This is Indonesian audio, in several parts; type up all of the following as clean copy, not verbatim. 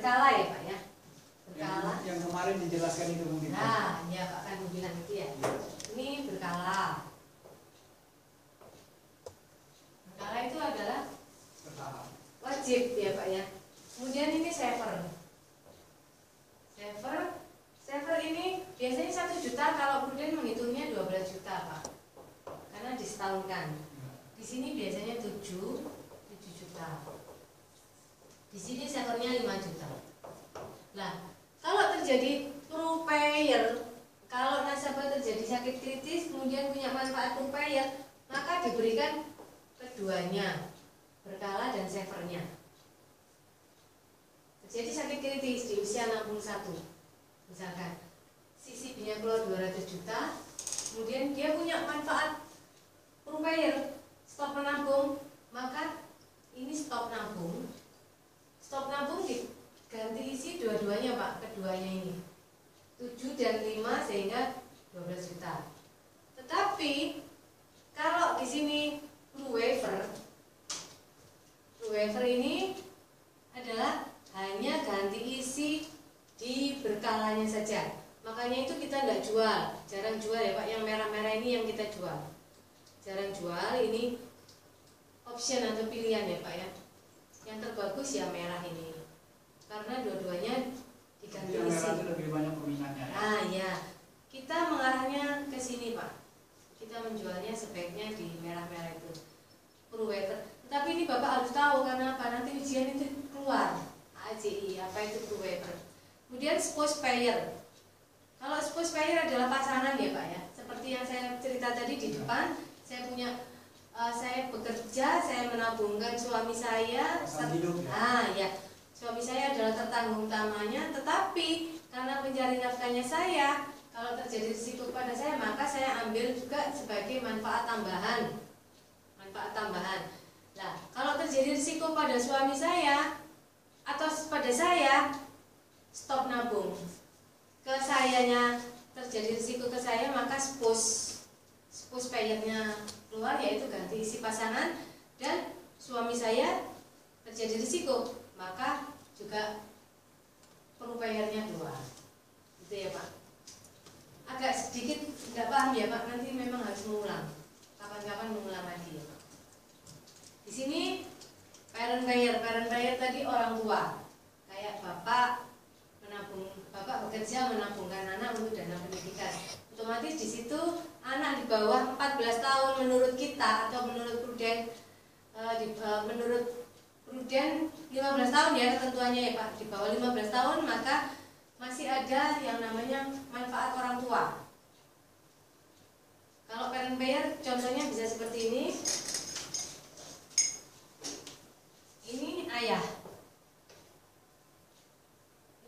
berkala ya Pak ya. Berkala. Yang kemarin dijelaskan itu mungkin. Nah, ya Pak kan bilang itu ya. Ini berkala. Berkala itu adalah wajib ya Pak ya. Kemudian ini saver. Saver ini biasanya 1 juta, kalau Prudent menghitungnya 12 juta Pak. Karena disetahunkan. Di sini biasanya 7 juta. Di sini savernya 5 juta. Nah, kalau terjadi propayer, kalau nasabah terjadi sakit kritis kemudian punya manfaat propayer, maka diberikan keduanya, berkala dan savernya. Terjadi sakit kritis di usia 61. Misalkan CCB-nya keluar 200 juta, kemudian dia punya manfaat propayer, stop menabung, maka ini stop nabung. Stop nabung diganti isi dua-duanya Pak, keduanya ini 7 dan 5 sehingga 12 juta. Tetapi kalau di sini blue waiver ini adalah hanya ganti isi di berkalanya saja. Makanya itu kita tidak jual, jarang jual ya Pak. Yang merah-merah ini yang kita jual, jarang jual. Ini option atau pilihan ya Pak ya. Yang terbagus ya merah ini, karena dua-duanya diganti isi. Yang merah itu lebih banyak peminatnya. Ah ya, kita mengarahnya ke sini Pak. Kita menjualnya sebaiknya di merah-merah itu, blue waiver. Tapi ini Bapak harus tahu, karena apa? Nanti ujian itu keluar AJI, apa itu blue waiver. Kemudian spouse payer. Kalau spouse payer adalah pasangan ya Pak ya. Seperti yang saya cerita tadi di depan, saya bekerja, saya menabungkan suami saya. Ya. Suami saya adalah tertanggung utamanya, tetapi karena pencari nafkahnya saya, kalau terjadi risiko pada saya, maka saya ambil juga sebagai manfaat tambahan. Manfaat tambahan. Nah, kalau terjadi risiko pada suami saya atau pada saya, stop nabung. Ke sayanya terjadi risiko ke saya, maka spouse payernya keluar, yaitu ganti isi pasangan, dan suami saya terjadi risiko, maka juga payernya keluar. Gitu ya Pak. Agak sedikit nggak paham ya Pak, nanti memang harus mengulang. Kapan-kapan mengulang lagi ya Pak. Di sini parent payer tadi orang tua, kayak bapak bekerja menabungkan anak untuk dana pendidikan. Otomatis di situ anak di bawah 14 tahun menurut kita atau menurut Prudent, menurut Prudent 15 tahun ya ketentuannya ya Pak. Di bawah 15 tahun maka masih ada yang namanya manfaat orang tua. Kalau parent payer contohnya bisa seperti ini. Ini ayah.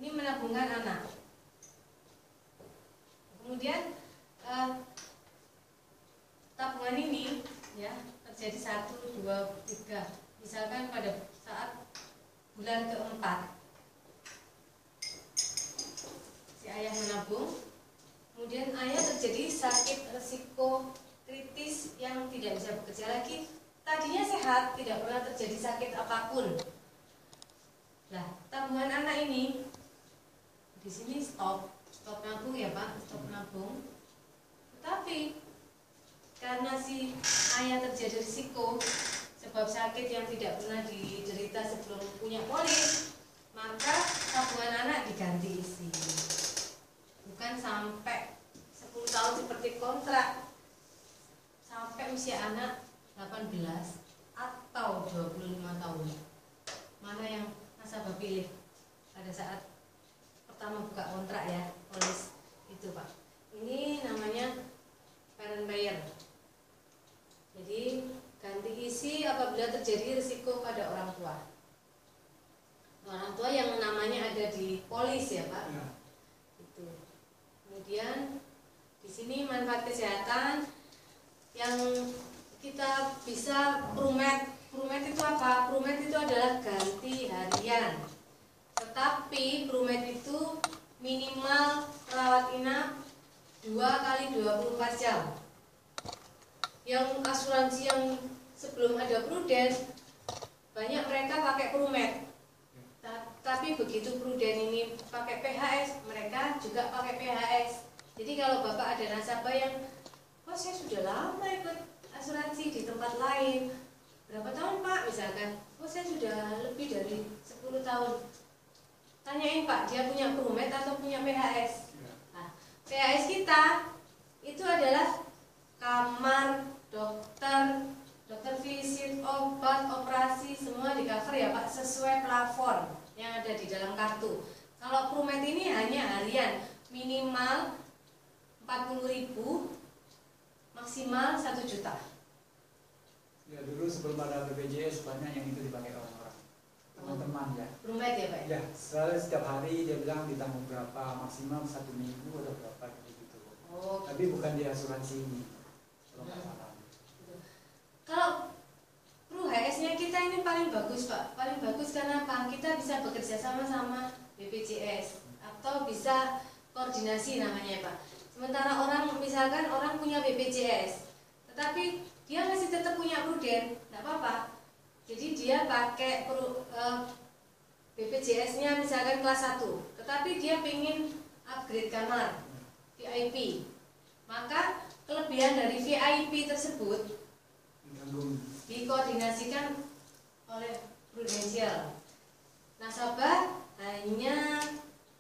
Ini menabungkan anak. Kemudian tabungan ini ya terjadi 1, 2, 3. Misalkan pada saat bulan keempat si ayah menabung, kemudian ayah terjadi sakit risiko kritis yang tidak bisa bekerja lagi. Tadinya sehat, tidak pernah terjadi sakit apapun. Nah, tabungan anak ini di sini stop nabung ya Pak, stop nabung. Tetapi karena si ayah terjadi risiko sebab sakit yang tidak pernah diderita sebelum punya polis, maka tabungan anak diganti isi. Bukan sampai 10 tahun seperti kontrak, sampai usia anak 18 atau 25 tahun. Mana yang nasabah pilih pada saat pertama buka kontrak ya, polis itu Pak. Ini namanya parent payer. Jadi ganti isi apabila terjadi risiko pada orang tua. Orang tua yang namanya ada di polis ya Pak. Ya. Itu. Kemudian di sini manfaat kesehatan yang kita bisa Prumed itu apa? Prumed itu adalah ganti harian. Tetapi Prumed itu minimal rawat inap 2 kali 24 jam. Yang asuransi yang sebelum ada Prudent, banyak mereka pakai Prumed. tapi begitu Prudent ini pakai PHS, mereka juga pakai PHS. Jadi kalau Bapak ada nasabah yang, oh saya sudah lama ikut asuransi di tempat lain, berapa tahun Pak misalkan, oh saya sudah lebih dari 10 tahun. Tanyain Pak, dia punya Prumed atau punya PHS? Nah, PHS kita itu adalah kamar, dokter visit, obat, operasi, semua di cover ya Pak, sesuai plafon yang ada di dalam kartu. Kalau Prumed ini hanya harian, minimal 40.000, maksimal 1 juta. Ya dulu sebelum ada BPJS banyak yang itu dipakai orang-orang, teman-teman ya. Prumed ya Pak? Ya, selalu setiap hari dia bilang ditanggung berapa, maksimal 1 minggu atau berapa gitu. Oh. Tapi bukan di asuransi ini. Kalau nggak salah. Kalau Pru HS-nya kita ini paling bagus Pak, paling bagus karena apa? Kita bisa bekerja sama-sama BPJS atau bisa koordinasi namanya Pak. Sementara orang misalkan orang punya BPJS, tetapi dia masih tetap punya Prudent, nggak apa-apa. Jadi dia pakai BPJS-nya misalkan kelas 1, tetapi dia ingin upgrade kamar VIP, maka kelebihan dari VIP tersebut dikoordinasikan oleh Prudential. Nasabah hanya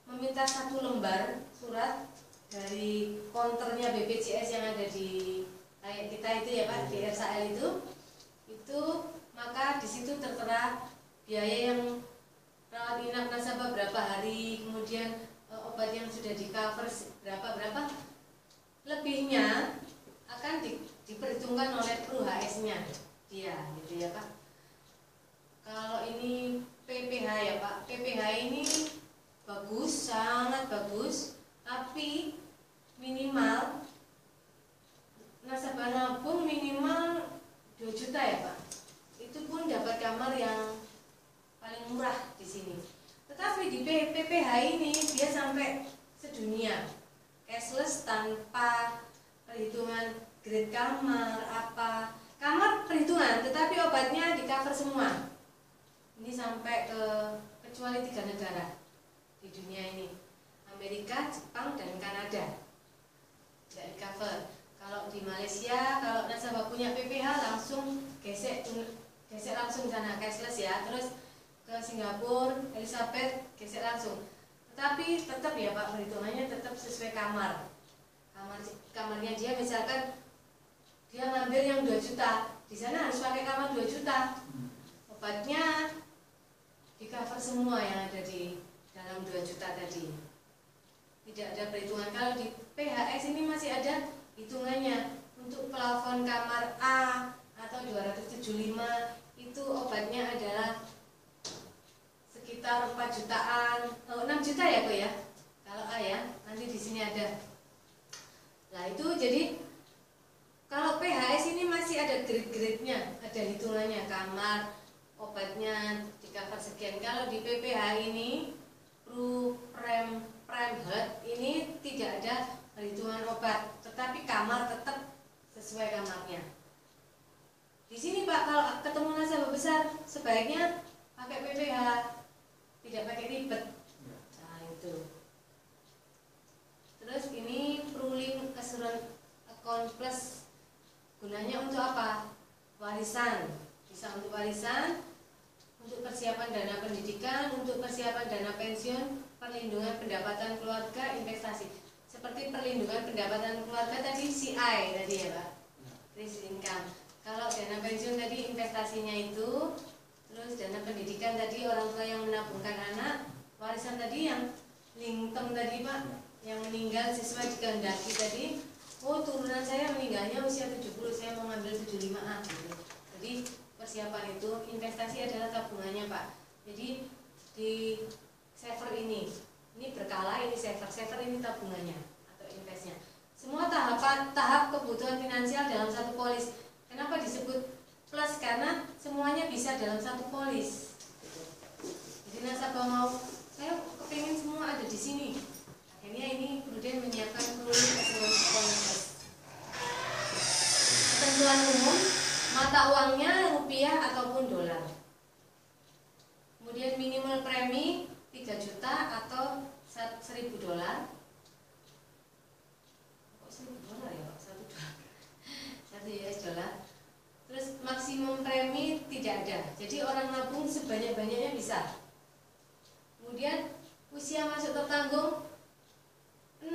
meminta 1 lembar surat dari konternya BPJS yang ada di kayak kita itu ya Pak, di RSAL itu maka di situ tertera biaya yang rawat inap nasabah berapa hari, kemudian obat yang sudah di cover berapa, lebihnya akan diperhitungkan oleh Pru HS-nya dia, gitu ya Pak. Kalau ini PPH ya Pak, PPH ini bagus, sangat bagus, tapi minimal nasabah nabung minimal 2 juta ya Pak. Itu pun dapat kamar yang paling murah di sini. Tetapi di PPH ini dia sampai sedunia, cashless tanpa perhitungan grade kamar apa. Kamar perhitungan, tetapi obatnya di cover semua. Ini sampai kecuali 3 negara di dunia ini, Amerika, Jepang, dan Kanada, tidak di cover. Kalau di Malaysia, kalau nasabah punya PPH langsung gesek langsung sana cashless ya. Terus ke Singapura, Elizabeth gesek langsung. Tetapi tetap ya Pak, perhitungannya tetap sesuai kamar. Kamarnya dia misalkan dia ngambil yang 2 juta, di sana harus pakai kamar 2 juta. Obatnya di cover semua yang ada di dalam 2 juta tadi. Tidak ada perhitungan. Kalau di PHS ini masih ada hitungannya. Untuk plafon kamar A atau 275 itu obatnya adalah sekitar 4 jutaan, 6 juta ya Pak ya. Kalau A ya, nanti di sini ada. Nah itu jadi kalau PHS ini masih ada grade-grade-nya, ada hitungannya, kamar, obatnya di cover sekian. Kalau di PPH ini, Prime Health ini tidak ada perhitungan obat, tetapi kamar tetap sesuai kamarnya. Di sini Pak, kalau ketemu nasabah besar, sebaiknya pakai PPH, tidak pakai ribet. Nah itu. Terus ini Prulink Assurance Account Plus. Gunanya untuk apa? Warisan, bisa untuk warisan, untuk persiapan dana pendidikan, untuk persiapan dana pensiun, perlindungan pendapatan keluarga, investasi. Seperti perlindungan pendapatan keluarga tadi CI tadi ya Pak, risk income. Kalau dana pensiun tadi investasinya itu, terus dana pendidikan tadi orang tua yang menabungkan anak, warisan tadi yang lingkem tadi Pak, yang meninggal sesuai dikehendaki tadi. Oh turunan saya meninggalnya usia 70, saya mau ngambil 75A gitu. Jadi persiapan itu, investasi adalah tabungannya Pak. Jadi di saver ini berkala, ini saver ini tabungannya atau investnya. Semua tahap kebutuhan finansial dalam satu polis. Kenapa disebut plus? Karena semuanya bisa dalam satu polis. Jadi nasabah mau, saya kepingin semua ada di sini. Akhirnya ini Prudent menyiapkan Prulink Assurance Account Plus. Ketentuan umum, mata uangnya rupiah ataupun dolar. Kemudian minimal premi $1.000. Kok $1.000 ya Pak? $1 Terus maksimum premi tidak ada. Jadi orang nabung sebanyak-banyaknya bisa. Kemudian usia masuk tertanggung 0.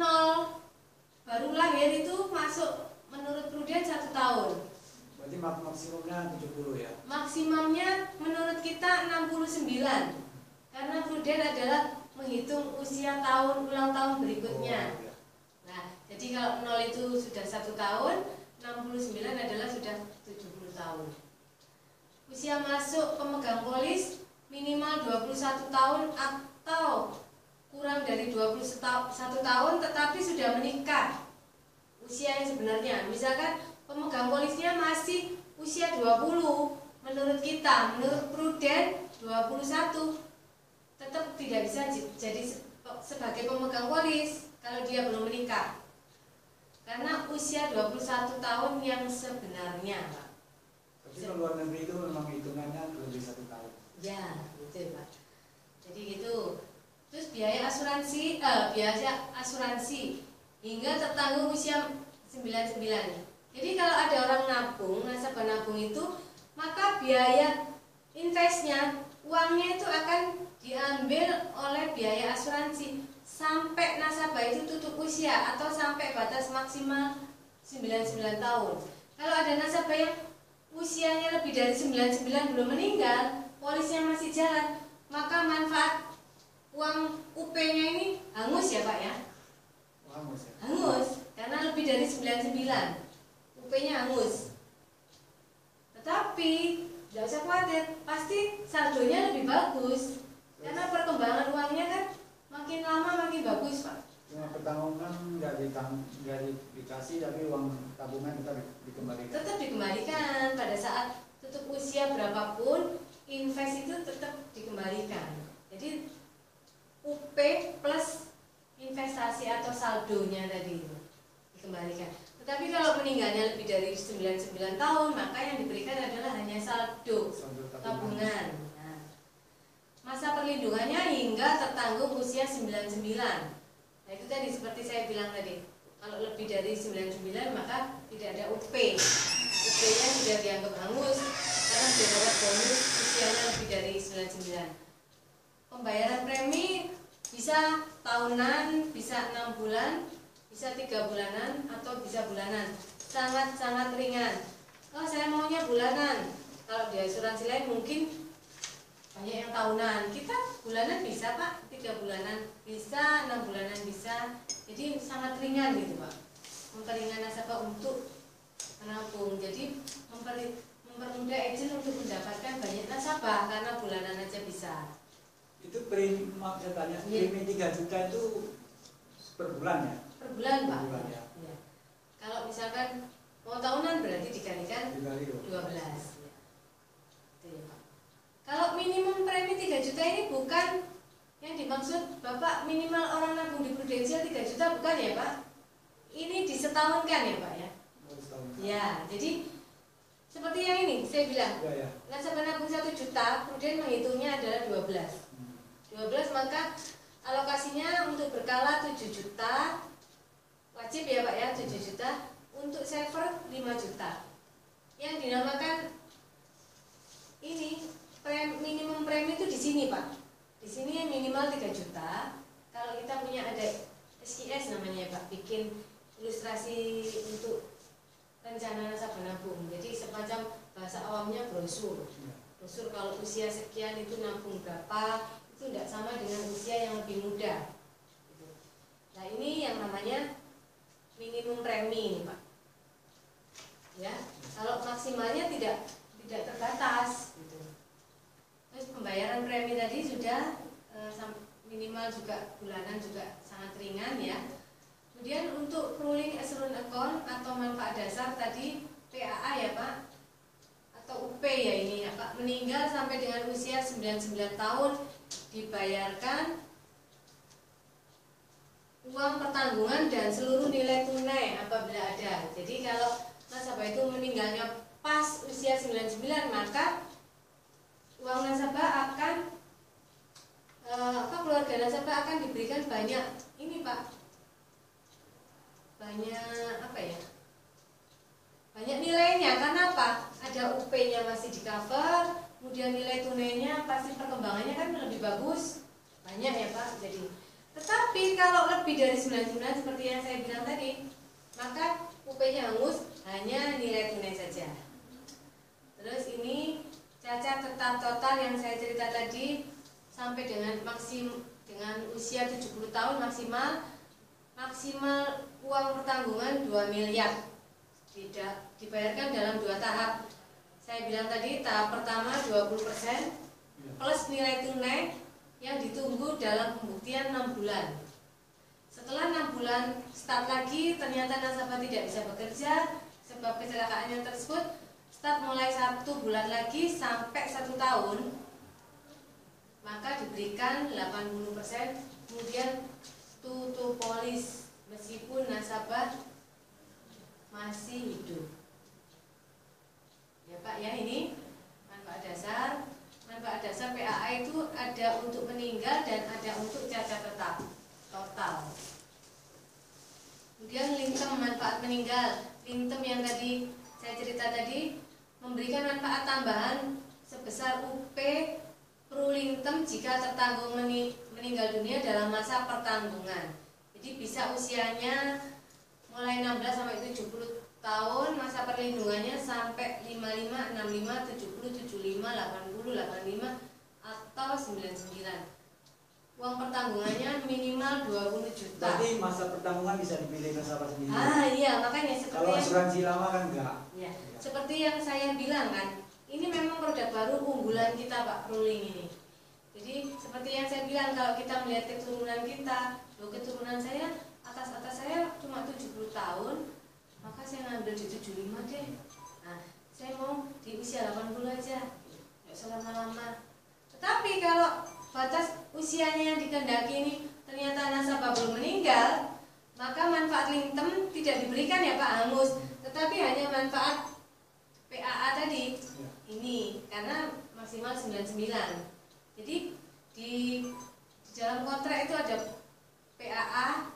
Baru lahir itu masuk menurut Prudent 1 tahun. Berarti maksimumnya 70 ya? Maksimumnya menurut kita 69. Karena Prudent adalah menghitung usia ulang tahun berikutnya. Oh, ya. Nah, jadi kalau 0 itu sudah 1 tahun, 69 adalah sudah 70 tahun. Usia masuk pemegang polis minimal 21 tahun atau kurang dari 21 tahun tetapi sudah menikah. Usia yang sebenarnya, misalkan pemegang polisnya masih usia 20, menurut kita, menurut Prudent 21, tetap tidak bisa jadi sebagai pemegang polis kalau dia belum menikah. Karena usia 21 tahun yang sebenarnya, Pak. Tapi kalau luar negeri itu memang hitungannya lebih 1 tahun. Ya, betul Pak. Jadi gitu. Terus biaya asuransi hingga tertanggung usia 99. Jadi kalau ada orang nabung, nasabah nabung itu, maka biaya investnya, uangnya itu akan diambil oleh biaya asuransi sampai nasabah itu tutup usia atau sampai batas maksimal 99 tahun. Kalau ada nasabah yang usianya lebih dari 99 belum meninggal, polisnya masih jalan, maka manfaat uang UP-nya ini hangus ya Pak ya? Hangus ya? Hangus, karena lebih dari 99 UP-nya hangus. Tetapi tidak usah khawatir, pasti saldonya lebih bagus. Karena perkembangan uangnya kan makin lama makin bagus Pak. Cuma pertanggungan nggak dikasih, tapi uang tabungan tetap dikembalikan. Tetap dikembalikan pada saat tutup usia berapapun, invest itu tetap dikembalikan. Jadi UP plus investasi atau saldonya tadi itu dikembalikan. Tetapi kalau meninggalnya lebih dari 99 tahun, maka yang diberikan adalah hanya saldo tabungan. Nah, masa perlindungannya hingga tertanggung usia 99. Nah itu tadi seperti saya bilang tadi, kalau lebih dari 99 maka tidak ada UP. UP-nya sudah dianggap hangus karena sudah dapat bonus usianya lebih dari 99. Pembayaran premi bisa tahunan, bisa 6 bulan, bisa 3 bulanan, atau bisa bulanan. Sangat-sangat ringan. Oh saya maunya bulanan. Kalau di asuransi lain mungkin banyak yang tahunan. Kita bulanan bisa Pak, 3 bulanan bisa, 6 bulanan bisa. Jadi sangat ringan gitu Pak. Memperingan nasabah untuk menabung. Jadi mempermudah agent untuk mendapatkan banyak nasabah karena bulanan aja bisa. Itu premi, saya tanya, premi 3 juta itu per bulan ya? Per bulan Pak. Per bulan ya. Ya. Kalau misalkan mau tahunan berarti dikalikan Dikali 12. Ya. Itu ya Pak. Kalau minimum premi 3 juta ini bukan yang dimaksud Bapak minimal orang nabung di Prudensial 3 juta bukan ya Pak? Ini disetahunkan ya Pak ya? Ya, jadi seperti yang ini saya bilang. Ya. Nasabah nabung 1 juta, Prudent menghitungnya adalah 12. 12 maka alokasinya untuk berkala 7 juta, wajib ya Pak ya 7 juta, untuk saver 5 juta. Yang dinamakan ini minimum premi itu di sini Pak. Di sini minimal 3 juta. Kalau kita punya ada SIS namanya ya Pak, bikin ilustrasi untuk rencana nasabah nabung. Jadi semacam bahasa awamnya brosur. Brosur kalau usia sekian itu nabung berapa, itu tidak sama dengan usia yang lebih muda. Nah ini yang namanya minimum premi ini Pak. Ya, kalau maksimalnya tidak terbatas. Gitu. Terus pembayaran premi tadi sudah minimal juga bulanan juga sangat ringan ya. Kemudian untuk ruling assurance account atau manfaat dasar tadi PAA ya Pak, atau UP ya ini ya Pak, meninggal sampai dengan usia 99 tahun dibayarkan uang pertanggungan dan seluruh nilai tunai apabila ada. Jadi kalau nasabah itu meninggalnya pas usia 99 maka uang nasabah akan keluarga nasabah akan diberikan banyak Pak, banyak apa ya? Banyak nilainya. Karena apa? Ada UP-nya masih di cover, kemudian nilai tunainya pasti perkembangannya kan lebih bagus. Banyak ya Pak. Jadi, tetapi kalau lebih dari 99 seperti yang saya bilang tadi, maka UP-nya hangus, hanya nilai tunai saja. Terus ini cacat tetap total yang saya cerita tadi sampai dengan dengan usia 70 tahun maksimal uang pertanggungan 2 miliar. Tidak dibayarkan dalam 2 tahap. Saya bilang tadi tahap pertama 20% plus nilai tunai yang ditunggu dalam pembuktian 6 bulan. Setelah 6 bulan start lagi, ternyata nasabah tidak bisa bekerja sebab kecelakaannya tersebut. Start mulai 1 bulan lagi sampai 1 tahun, maka diberikan 80%, kemudian tutup polis meskipun nasabah masih hidup. Ya Pak ya, ini manfaat dasar. Manfaat dasar PAA itu ada untuk meninggal dan ada untuk cacat tetap total. Kemudian lingkem manfaat meninggal. Lingkem yang tadi saya cerita tadi memberikan manfaat tambahan sebesar UP per lingkem jika tertanggung meninggal dunia dalam masa pertanggungan. Jadi bisa usianya mulai 16 sampai 70 tahun, masa perlindungannya sampai 55, 65, 70, 75, 80, 85 atau 99. Uang pertanggungannya minimal 20 juta. Berarti masa pertanggungan bisa dipilih nasabah sendiri. Iya, makanya seperti kalau asuransi lama kan enggak. Ya, seperti yang saya bilang kan, ini memang produk baru unggulan kita Pak Proling ini. Jadi seperti yang saya bilang, kalau kita melihat keturunan kita, keturunan saya atas saya cuma 70 tahun, maka saya ngambil di 75 deh. Nah, saya mau di usia 80 aja, nggak selama-lama. Tetapi kalau batas usianya yang dikehendaki ini ternyata nasabah belum meninggal, maka manfaat lingkem tidak diberikan ya Pak Hangus, tetapi hanya manfaat PAA tadi ini karena maksimal 99. Jadi di dalam kontrak itu ada PAA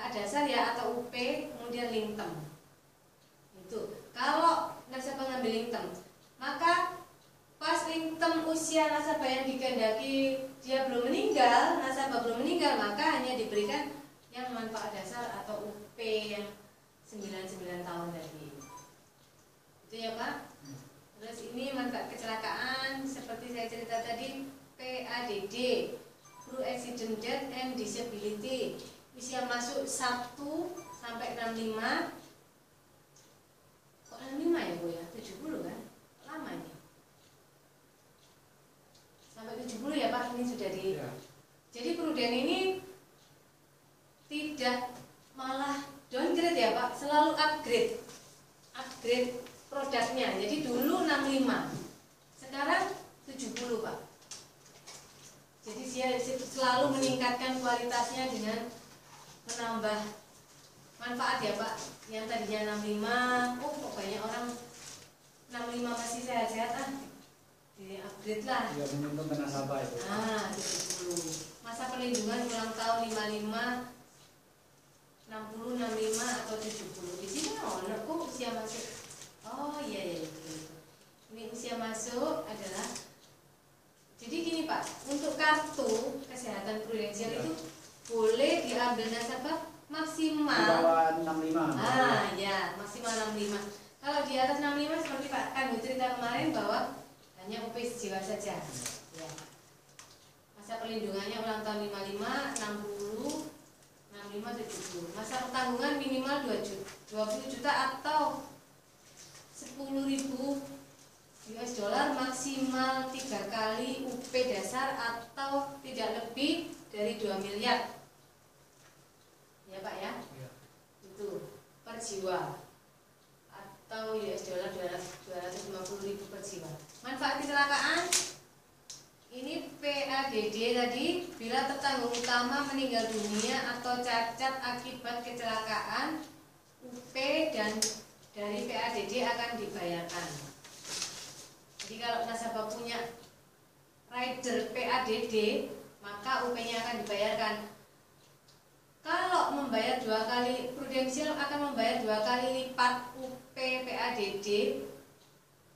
dasar ya atau UP, kemudian lingkem. Itu kalau nasabah ngambil lingkem, maka pas lingkem usia nasabah yang dikehendaki dia belum meninggal, nasabah belum meninggal, maka hanya diberikan yang manfaat dasar atau UP yang 99 tahun tadi. Itu ya Pak. Terus ini manfaat kecelakaan seperti saya cerita tadi, PADD, Pro Accident Death and Disability. Usia masuk 1 sampai 65. Kok 65 ya Bu ya? 70 kan? Lama ini. Sampai 70 ya Pak, ini sudah di ya. Jadi Prudent ini tidak malah downgrade ya Pak, selalu upgrade produknya. Jadi dulu 65, sekarang 70 Pak. Jadi dia selalu meningkatkan kualitasnya dengan menambah manfaat ya Pak. Yang tadinya 65, kok banyak orang 65 masih sehat-sehat di upgrade lah. Ya, menguntungkan nasabah itu. 70. Masa perlindungan ulang tahun 55, 60, 65 atau 70. Di sini kok usia masuk. Oh iya. Ini usia masuk adalah. Jadi gini Pak, untuk kartu kesehatan prudensial itu boleh diambil nasabah maksimal di bawah 65. Ya, maksimal 65. Kalau di atas 65 seperti Pak Kang cerita kemarin bahwa hanya UP jiwa saja. Ya. Masa perlindungannya ulang tahun 55, 60, 65, 70. Masa pertanggungan minimal 20 juta atau 10.000 US dollar, maksimal 3 kali UP dasar atau tidak lebih dari 2 miliar. Ya Pak ya? Ya. Itu per jiwa atau US dollar 250.000 per jiwa. Manfaat kecelakaan ini PADD tadi, bila tertanggung utama meninggal dunia atau cacat akibat kecelakaan, UP dan dari PADD akan dibayarkan. Jadi kalau nasabah punya rider PADD, maka UP-nya akan dibayarkan. membayar 2 kali, prudensial akan membayar 2 kali lipat UP PADD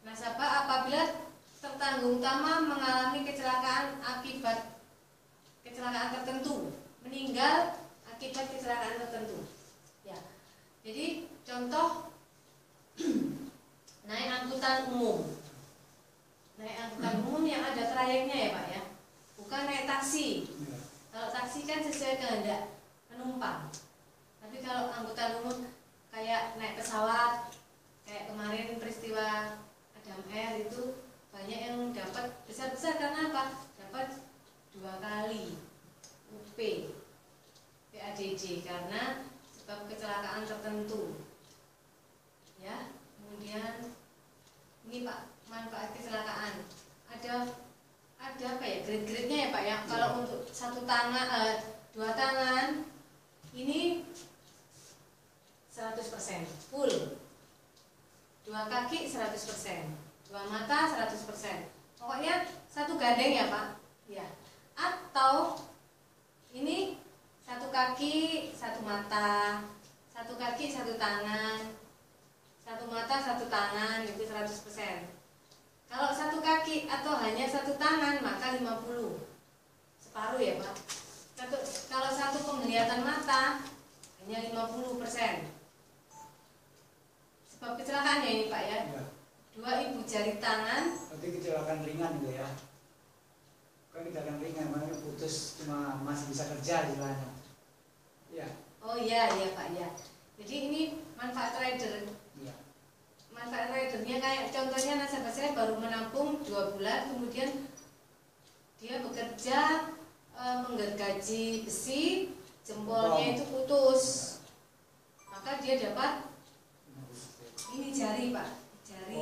nasabah apabila tertanggung utama mengalami kecelakaan akibat kecelakaan tertentu, meninggal akibat kecelakaan tertentu. Ya. Jadi contoh naik angkutan umum. Naik angkutan umum yang ada trayeknya ya Pak ya. Bukan naik taksi. Kalau taksi kan sesuai kehendak penumpang. Tapi kalau angkutan umum kayak naik pesawat, kayak kemarin peristiwa Adam Air itu banyak yang dapat besar-besar karena apa? Dapat 2 kali UP PADD karena sebab kecelakaan tertentu. Ya, kemudian ini Pak, manfaat kecelakaan. Ada apa ya? Grade-grade-nya ya Pak ya. Kalau untuk 1 tangan, 2 tangan ini 100% full. 2 kaki 100%. 2 mata 100%. Pokoknya 1 gandeng ya Pak. Ya. Atau ini 1 kaki 1 mata, 1 kaki 1 tangan, 1 mata 1 tangan itu 100%. Kalau 1 kaki atau hanya 1 tangan maka 50. Separuh ya Pak. Kalau 1 penglihatan mata hanya 50%. Sebab kecelakaannya ini Pak ya. 2 ibu jari tangan. Nanti kecelakaan ringan gitu ya. Kan kecelakaan ringan, makanya putus cuma masih bisa kerja istilahnya. Iya. Oh iya Pak ya. Jadi ini manfaat rider. Iya. Manfaat ridernya kayak contohnya nasabah saya baru menampung 2 bulan, kemudian dia bekerja menggergaji besi, jempolnya itu putus, maka dia dapat ini jari Pak, jari.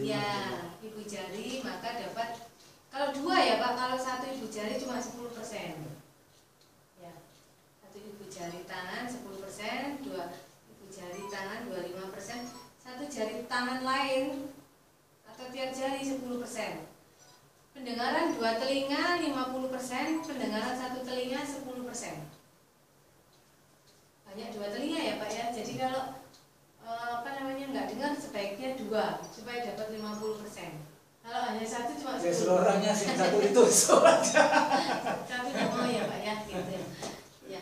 Ya, ibu jari maka dapat. Kalau 2 ya Pak, kalau 1 ibu jari cuma 10%. Ya, 1 ibu jari tangan 10%, 2 ibu jari tangan 25%, 1 jari tangan lain atau tiap jari 10%. Pendengaran 2 telinga 50%, pendengaran 1 telinga 10%. Banyak 2 telinga ya Pak ya. Jadi kalau nggak dengar sebaiknya 2 supaya dapat 50%. Kalau hanya 1 cuma 10%. Ya seluruhnya sih 1 itu saja. Tapi nggak mau ya Pak ya gitu ya. Ya.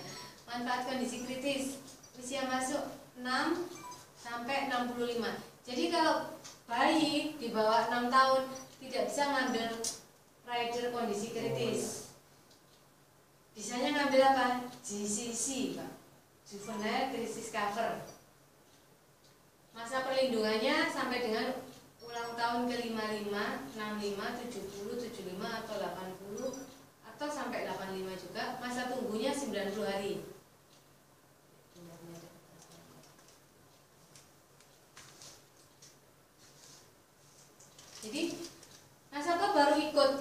Manfaat kondisi kritis usia masuk 6 sampai 65. Jadi kalau bayi di bawah 6 tahun tidak bisa ngambil rider kondisi kritis. Bisanya ngambil apa? GCC Pak, Juvenile Crisis Cover. Masa perlindungannya sampai dengan ulang tahun ke-55, 65, 70, 75 atau 80 atau sampai 85 juga. Masa tunggunya 90 hari. Jadi nasabah baru ikut.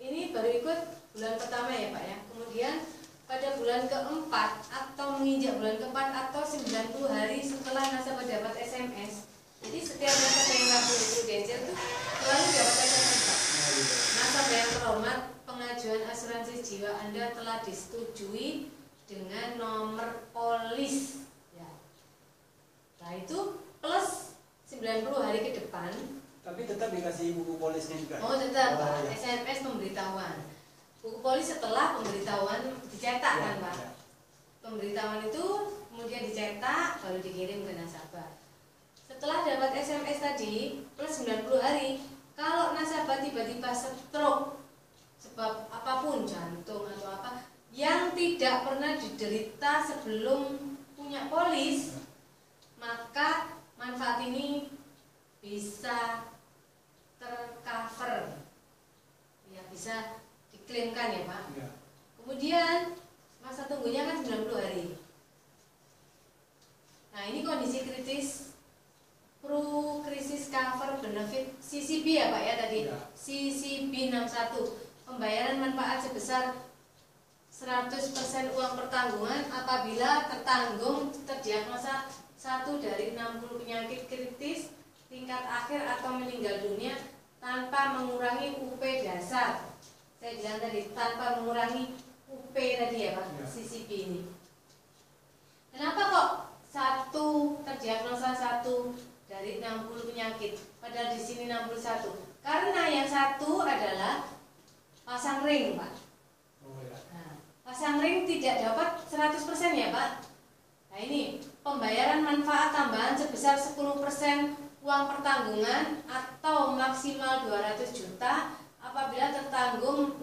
Ini baru ikut bulan pertama ya Pak ya. Kemudian pada bulan keempat atau menginjak bulan keempat atau 90 hari setelah nasabah dapat SMS. Jadi setiap nasabah yang ragu prudensial itu selalu dapat SMS Pak. Nasabah yang terhormat, pengajuan asuransi jiwa Anda telah disetujui dengan nomor polis. Ya. Nah itu plus 90 hari ke depan. Tapi tetap dikasih buku polisnya juga. Oh tetap Pak, Ya. SMS pemberitahuan. Buku polis setelah pemberitahuan dicetak kan Pak. Ya. Pemberitahuan itu kemudian dicetak baru dikirim ke nasabah. Setelah dapat SMS tadi plus 90 hari, kalau nasabah tiba-tiba stroke sebab apapun, jantung atau apa yang tidak pernah diderita sebelum punya polis, maka manfaat ini bisa tercover, ya bisa diklaimkan ya Pak. Ya. Kemudian masa tunggunya kan 90 hari. Nah ini kondisi kritis Pro Crisis Cover Benefit CCB ya Pak ya tadi Ya. CCB 61. Pembayaran manfaat sebesar 100% uang pertanggungan apabila tertanggung terdiagnosa 1 dari 60 penyakit kritis tingkat akhir atau meninggal dunia tanpa mengurangi UP dasar. Saya bilang tadi tanpa mengurangi UP tadi ya Pak, Ya. CCB ini. Kenapa kok satu terdiagnosa satu dari 60 penyakit, padahal di sini 61? Karena yang satu adalah pasang ring, Pak. Oh ya. Nah, pasang ring tidak dapat 100% ya, Pak. Nah, ini pembayaran manfaat tambahan sebesar 10% uang pertanggungan atau maksimal 200 juta apabila tertanggung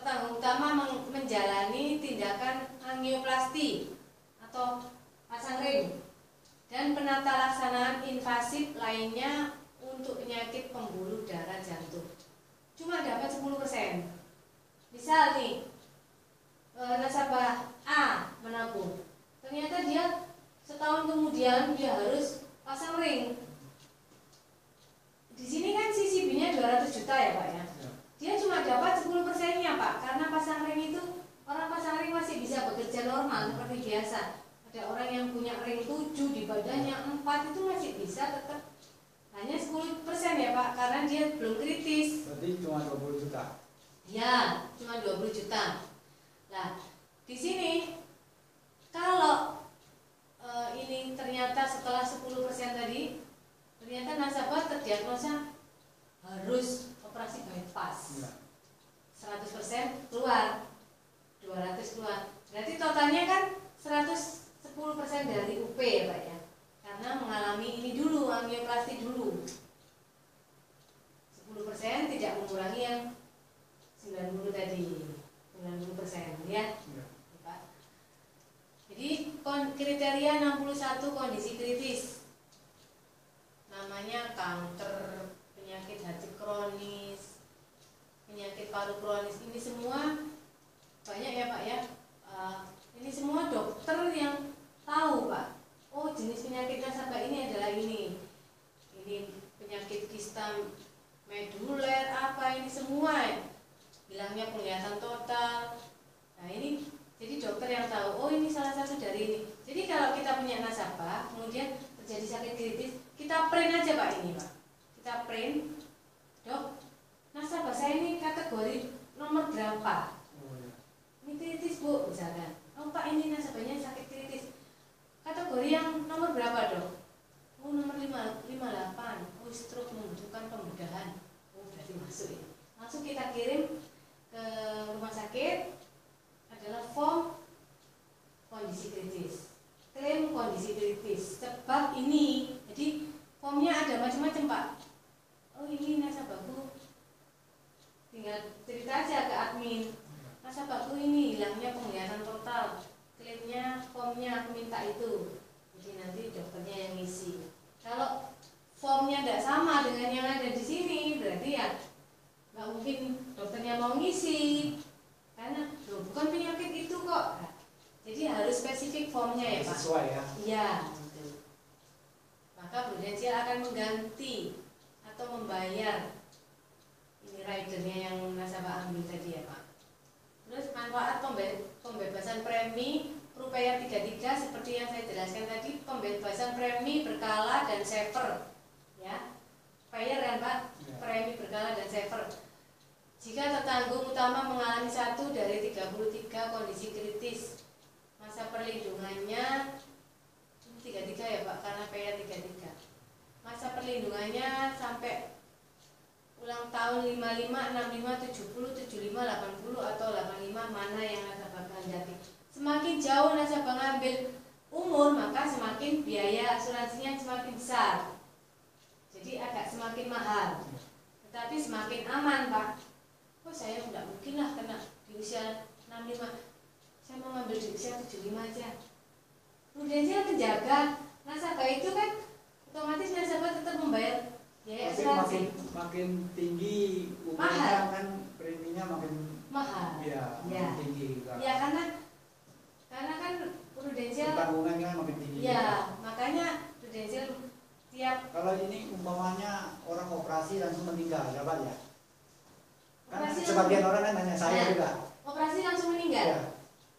utama menjalani tindakan angioplasti atau pasang ring dan penata laksanaan invasif lainnya untuk penyakit pembuluh darah jantung. Cuma dapat 10%. Misal nih, nasabah A menabung, ternyata dia setahun kemudian dia harus pasang ring. Di sini kan CCB-nya 200 juta ya, Pak ya. Dia cuma dapat 10%-nya, Pak, karena pasang ring itu, orang pasang ring masih bisa bekerja normal seperti biasa. Ada orang yang punya ring 7 di badannya 4 itu masih bisa tetap hanya 10% ya, Pak, karena dia belum kritis. Berarti cuma 20 juta. Ya, cuma 20 juta. Nah, di sini kalau ini ternyata setelah 10% tadi, ternyata nasabah terdiagnosa harus operasi bypass. 100% keluar, 200 keluar. Berarti totalnya kan 110% dari UP ya, Pak ya. Karena mengalami ini dulu, angioplasti dulu. 10% tidak mengurangi yang 90 tadi. 90% ya. Pak. Jadi kriteria 61 kondisi kritis. Namanya kanker, penyakit hati kronis, penyakit paru kronis, ini semua banyak ya, Pak ya. Ini semua dokter yang tahu, Pak. Oh, jenis penyakit nasabah ini adalah ini penyakit kista meduler apa, ini semua bilangnya penglihatan total. Nah, ini jadi dokter yang tahu, oh ini salah satu dari ini. Jadi kalau kita punya nasabah kemudian terjadi sakit kritis, kita print aja, Pak, ini, Pak. Kita print, Dok, nasabah saya ini kategori nomor berapa? Ini kritis, Bu, misalkan. Oh, Pak, ini nasabahnya sakit kritis. Kategori yang nomor berapa, Dok? Oh, nomor 58. Oh, stroke membutuhkan pembedahan. Oh, berarti masuk ya. Langsung kita kirim ke rumah sakit, adalah form kondisi kritis, klaim kondisi kritis. Sebab ini, jadi formnya ada macam-macam, Pak. Oh, ini nasabahku, tinggal cerita aja ke admin. Nasabahku ini hilangnya penglihatan total, klaimnya, formnya aku minta itu. Jadi nanti dokternya yang ngisi. Kalau formnya tidak sama dengan yang ada di sini, berarti ya nggak mungkin dokternya mau ngisi, karena bukan penyakit itu kok. Jadi harus spesifik formnya ya, Pak. Sesuai ya. Iya. Maka prudensial akan mengganti atau membayar ini ridernya yang nasabah ambil tadi ya, Pak. Terus manfaat pembebasan premi Rupaya 33 seperti yang saya jelaskan tadi, pembebasan premi berkala dan saver ya. Payer kan, Pak? Premi berkala dan saver. Jika tertanggung utama mengalami satu dari 33 kondisi kritis, masa perlindungannya 33 ya, Pak, karena payer 33. Masa perlindungannya sampai ulang tahun 55, 65, 70, 75, 80 atau 85, mana yang nasabah kehendaki. Semakin jauh nasabah ngambil umur, maka semakin biaya asuransinya semakin besar. Jadi agak semakin mahal. Tetapi semakin aman, Pak. Oh, saya tidak mungkin lah kena di usia 65. Saya mau ngambil di usia 75 aja. Prudensial menjaga nasabah itu kan otomatis nasabah tetap membayar biaya asuransi. Makin tinggi umurnya kan preminya makin mahal. Ya, ya. makin tinggi kan. Ya, karena kan prudensial tanggungan kan makin tinggi. Ya, makanya prudensial tiap. Kalau ini umpamanya orang operasi langsung meninggal, ya, Pak ya? Kan Operasi sebagian orang kan nanya saya ya, juga. Operasi langsung meninggal. Ya.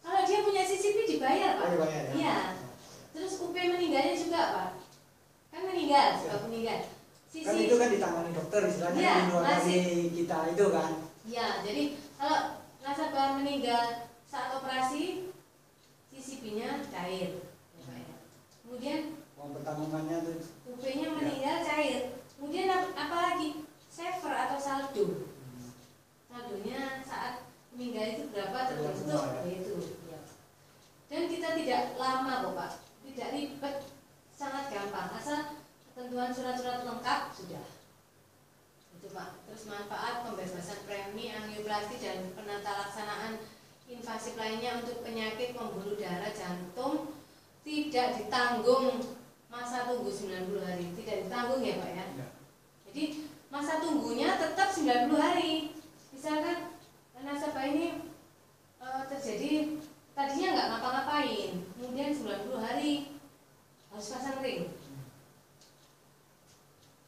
Kalau dia punya CCP dibayar, Pak. Oh, dibayar ya. Iya. Terus UP meninggalnya juga, Pak. Kan meninggal, sebab meninggal. Kan itu kan ditangani dokter istilahnya ya, di luar dari kita itu kan. Iya, jadi kalau nasabah meninggal saat operasi, CCP-nya cair. kemudian uang pertanggungannya tuh UP-nya meninggal cair. Kemudian apa lagi? Saver atau saldo. Saldonya saat meninggal itu berapa terbentuk itu. Ya. Dan kita tidak lama kok Pak, tidak ribet, sangat gampang. Asal ketentuan surat-surat lengkap sudah. Itu Pak. Terus manfaat pembebasan premi angioplasti dan penata laksanaan invasif lainnya untuk penyakit pembuluh darah jantung tidak ditanggung masa tunggu 90 hari. Tidak ditanggung ya Pak ya. Jadi masa tunggunya tetap 90 hari. Misalkan nasabah ini terjadi tadinya nggak ngapa-ngapain, kemudian 90 hari harus pasang ring.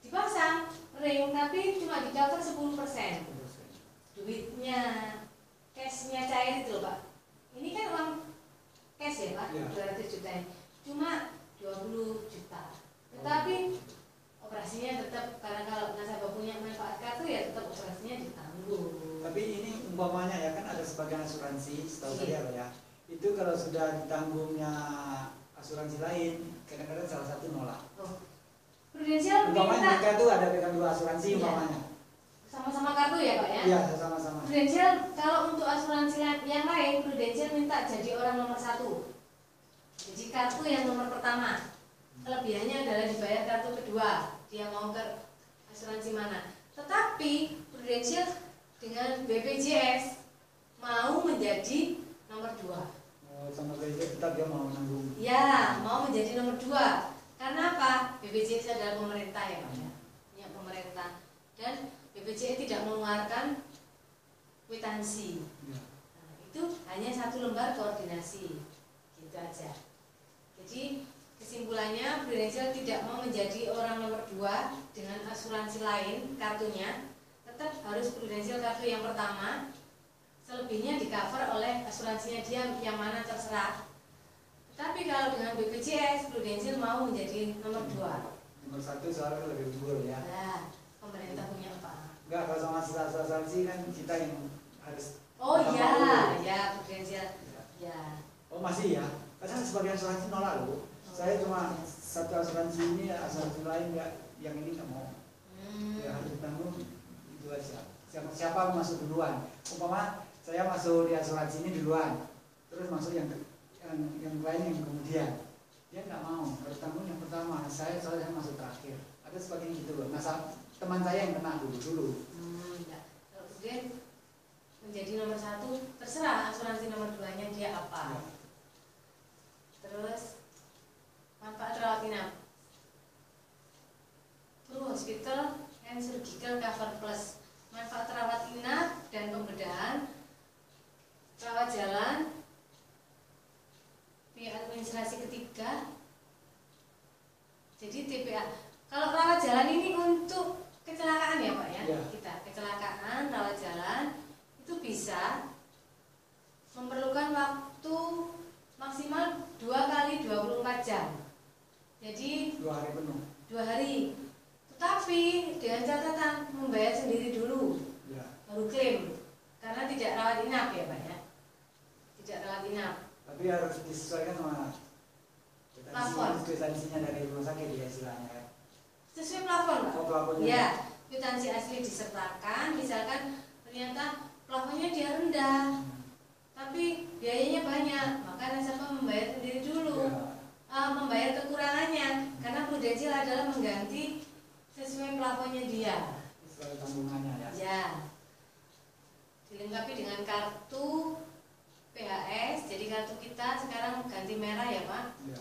Dipasang ring tapi cuma di cover 10%. Duitnya, cashnya cair itu loh Pak. Ini kan uang cash ya Pak, 200 juta. Cuma 20 juta. Tetapi operasinya tetap, karena kalau nasabah punya manfaat kartu ya tetap operasinya ditanggung. Tapi ini umpamanya ya kan ada sebagian asuransi, setahu saya Pak ya, itu kalau sudah ditanggungnya asuransi lain, kadang-kadang salah satu nolak. Prudensial umpamanya mereka itu ada pegang dua asuransi umpamanya. Sama-sama kartu ya Pak ya? Iya, sama-sama. Prudensial kalau untuk asuransi yang lain, Prudensial minta jadi orang nomor 1. Jadi kartu yang nomor pertama. Kelebihannya adalah dibayar kartu kedua. Dia mau ke asuransi mana. Tetapi Prudensial dengan BPJS mau menjadi nomor 2. Oh, sama BPJS tetap dia mau menanggung. Ya, mau menjadi nomor 2. Karena apa? BPJS adalah pemerintah ya Pak ya. Punya pemerintah. Dan BPJS tidak mengeluarkan kwitansi. Nah, itu hanya 1 lembar koordinasi. Gitu aja. Jadi kesimpulannya, Prudensial tidak mau menjadi orang nomor 2 dengan asuransi lain kartunya, tetap harus Prudensial kartu yang pertama, selebihnya di cover oleh asuransinya dia yang mana terserah. Tapi kalau dengan BPJS, Prudensial mau menjadi nomor 2. Nomor 1 soalnya lebih unggul ya. Nah, pemerintah punya apa? Enggak, kalau sama asuransi kan kita yang harus. Oh iya, ya Prudensial. Ya. Oh masih ya? Kadang sebagian asuransi nolak loh. Saya cuma satu asuransi ini, asuransi lain enggak, yang ini nggak mau. Ya harus ditanggung itu aja. Siapa masuk duluan? Umpama saya masuk di asuransi ini duluan, terus masuk yang lain yang kemudian. Dia nggak mau, harus tanggung yang pertama. Saya soalnya masuk terakhir. Ada sebagian gitu loh. Nah, teman saya yang kena dulu. Ya. Kemudian menjadi nomor 1 terserah asuransi nomor 2-nya dia apa. Ya. Terus manfaat rawat inap, Hospital and Surgical Cover Plus, manfaat rawat inap dan pembedahan, rawat jalan, biaya administrasi ketiga. Jadi TPA. Kalau rawat jalan ini untuk kecelakaan ya Pak ya? Ya. Kita kecelakaan rawat jalan itu bisa memerlukan waktu maksimal 2 kali 24 jam. Jadi 2 hari penuh. 2 hari. Tetapi dengan catatan membayar sendiri dulu. Ya. Baru klaim. Karena tidak rawat inap ya Pak ya. Tidak rawat inap. Tapi harus disesuaikan sama plafon. Kwitansinya dari rumah sakit ya istilahnya ya. Sesuai plafon Pak. Oh, plafonnya. Ya, kwitansi asli disertakan. Misalkan ternyata plafonnya dia rendah. Tapi biayanya banyak, maka nasabah membayar sendiri dulu. Ya. Membayar kekurangannya, karena Prudensial adalah mengganti sesuai plafonnya dia. Sesuai tanggungannya ya. Ya. Dilengkapi dengan kartu PHS, jadi kartu kita sekarang ganti merah ya Pak. Ya.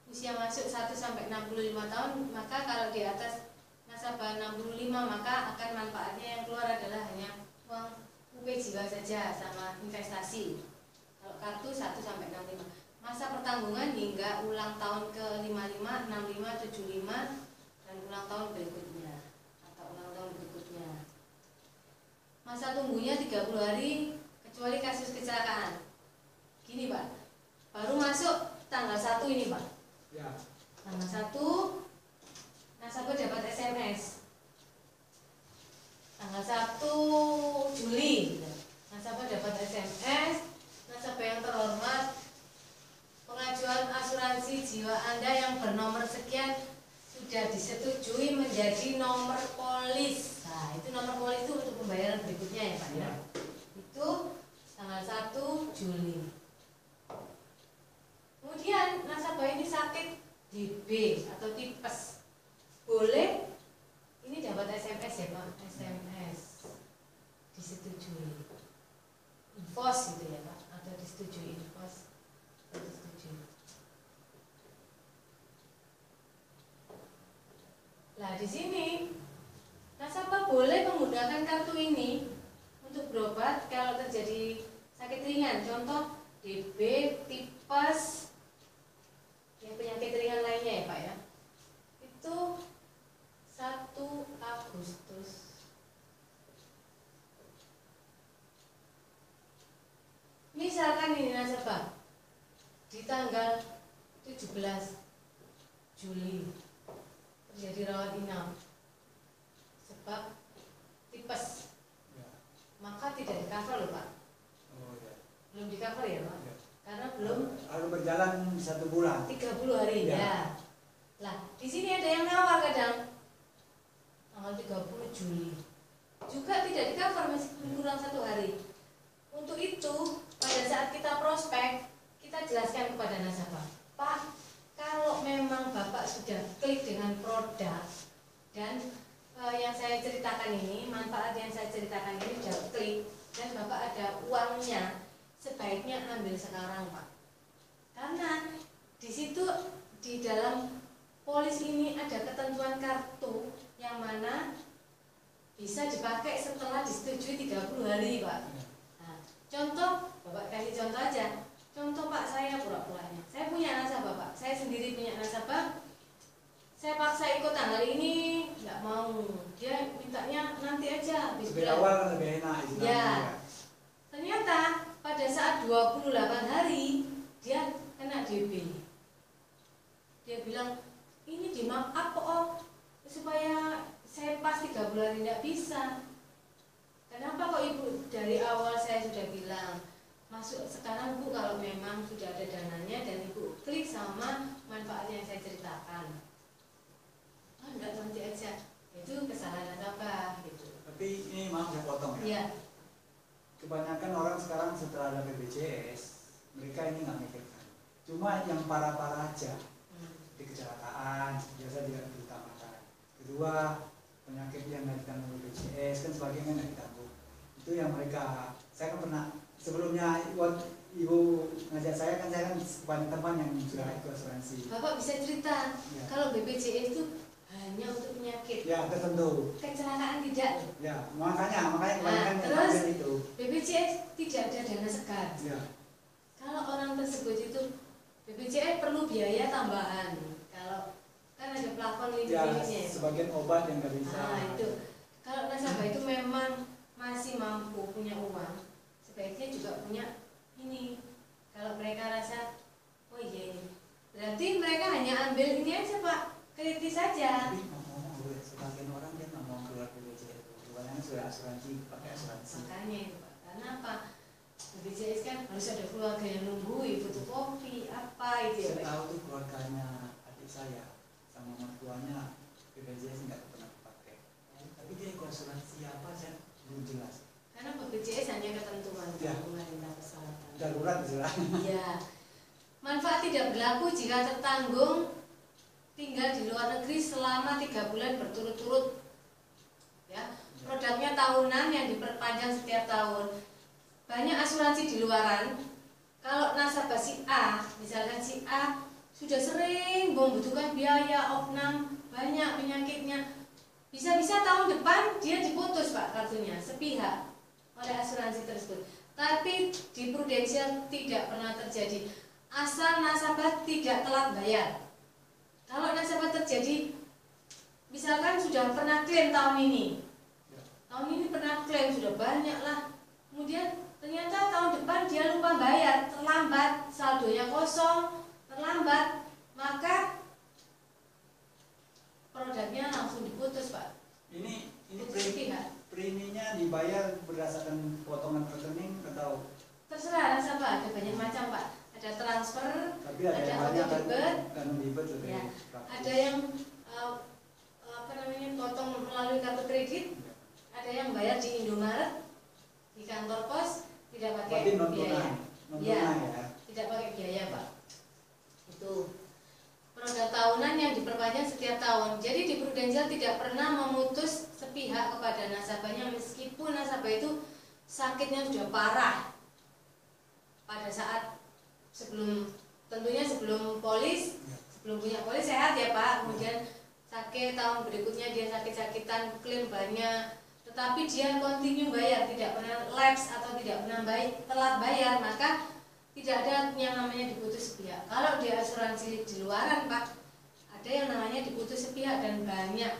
Usia masuk 1 sampai 65 tahun, maka kalau di atas nasabah 65 maka akan manfaatnya yang keluar adalah hanya uang UP jiwa saja sama investasi. Kalau kartu 1 sampai 65. Masa pertanggungan hingga ulang tahun ke 55, 65, 75 dan ulang tahun berikutnya atau ulang tahun berikutnya. Masa tunggunya 30 hari kecuali kasus kecelakaan. Gini Pak, baru masuk tanggal 1 ini Pak. Ya. Tanggal 1 nasabah dapat SMS. Tanggal 1 Juli nasabah dapat SMS. Nasabah yang terhormat, pengajuan asuransi jiwa Anda yang disetujui menjadi nomor polis. Nah, itu nomor polis itu untuk pembayaran berikutnya ya Pak ya. Itu tanggal 1 Juli. Kemudian nasabah ini sakit DB atau tipes. Boleh ini dapat SMS ya Pak, SMS disetujui. Infos gitu ya Pak, atau disetujui infos atau disetujui. Nah, di sini nasabah boleh menggunakan kartu ini untuk berobat kalau terjadi sakit ringan, contoh DB, tipes, ya penyakit ringan lainnya ya Pak ya. Itu 1 Agustus. Misalkan ini nasabah di tanggal 17 Juli terjadi rawat inap sebab tipes, maka tidak di cover loh Pak. Belum di cover ya Pak, karena belum harus berjalan 1 bulan 30 hari ya. Lah di sini ada yang nawar kadang tanggal 30 Juli juga tidak di cover, masih kurang 1 hari. Untuk itu pada saat kita prospek, kita jelaskan kepada nasabah, Pak, kalau memang Bapak sudah klik dengan produk dan yang saya ceritakan ini, manfaat yang saya ceritakan ini sudah klik dan Bapak ada uangnya, sebaiknya ambil sekarang Pak. Karena di situ di dalam polis ini ada ketentuan kartu yang mana bisa dipakai setelah disetujui 30 hari Pak. Nah, contoh, Bapak kasih contoh aja. Contoh Pak, saya pura-puranya, saya punya nasabah Pak, saya sendiri punya nasabah, saya paksa ikut tanggal ini, nggak mau, dia mintanya nanti aja habis lebih awal kan lebih enak ya. Ternyata pada saat 28 hari dia kena DB. Dia bilang, ini di mark up kok supaya saya pas 3 bulan tidak bisa. Kenapa kok Ibu dari awal saya sudah bilang masuk sekarang Bu, kalau memang sudah ada dananya dan Ibu klik sama manfaat yang saya ceritakan. Oh enggak, nanti aja, itu kesalahan nasabah gitu. Tapi ini maaf saya potong ya. Iya. Kebanyakan orang sekarang setelah ada BPJS, mereka ini nggak mikirkan. Cuma yang parah-parah aja, di kecelakaan biasa tidak diutamakan. Kedua, penyakit yang nggak ditanggung BPJS kan sebagainya nggak ditanggung. Itu yang mereka, saya kan pernah sebelumnya Ibu ngajak saya kan banyak teman yang sudah ikut asuransi. Bapak bisa cerita Ya. kalau BPJS itu hanya untuk penyakit Ya tertentu. kecelakaan tidak. Ya makanya kebanyakan terus yang itu. BPJS tidak ada dana segar. Ya. Kalau orang tersebut itu BPJS perlu biaya tambahan. Kalau kan ada plafon Ya limitnya. sebagian obat yang nggak bisa. Nah itu kalau nasabah itu memang masih mampu punya uang, sebaiknya juga punya ini. Kalau mereka rasa oh iya ini, berarti mereka hanya ambil ini aja Pak, kritis saja. Tapi ngomong sebagian orang dia nggak mau keluar BPJS, kebanyakan sudah asuransi pakai asuransi. Makanya itu Pak, karena apa? BPJS kan harus ada keluarga yang nunggui, fotokopi apa itu ya Pak. Saya tahu tuh keluarganya adik saya sama mertuanya BPJS nggak pernah pakai. Tapi dia ikut asuransi apa saya belum jelas. Karena BPJS hanya ketentuan Ya. pemerintah persyaratan. Darurat istilahnya. Iya. Manfaat tidak berlaku jika tertanggung tinggal di luar negeri selama 3 bulan berturut-turut. Ya. Produknya tahunan yang diperpanjang setiap tahun. Banyak asuransi di luaran. Kalau nasabah si A, misalkan si A sudah sering membutuhkan biaya opnam, banyak penyakitnya, bisa-bisa tahun depan dia diputus Pak kartunya sepihak oleh asuransi tersebut. Tapi di Prudential tidak pernah terjadi, asal nasabah tidak telat bayar. Kalau nasabah terjadi, misalkan sudah pernah klaim tahun ini pernah klaim sudah banyak lah, kemudian ternyata tahun depan dia lupa bayar, terlambat, saldonya kosong, terlambat, maka produknya langsung diputus Pak. Ini sepihak. preminya dibayar berdasarkan potongan rekening atau? Terserah nasabah, ada banyak macam Pak. Ada transfer, Tapi ada yang auto banyak debit, kan debit lebih. ya. Ada yang atau melalui kartu kredit, ada yang bayar di Indomaret, di kantor pos, tidak pakai biaya. Ya, tidak pakai biaya Pak. Itu produk tahunan yang diperpanjang setiap tahun. Jadi di Prudential tidak pernah memutus sepihak kepada nasabahnya meskipun nasabah itu sakitnya sudah parah pada saat tentunya sebelum polis, sebelum punya polis sehat ya Pak. Kemudian sakit tahun berikutnya dia sakit-sakitan, klaim banyak, tetapi dia kontinu bayar, tidak pernah lapse atau tidak pernah telat bayar, maka tidak ada yang namanya diputus sepihak. Kalau di asuransi di luaran Pak, ada yang namanya diputus sepihak dan banyak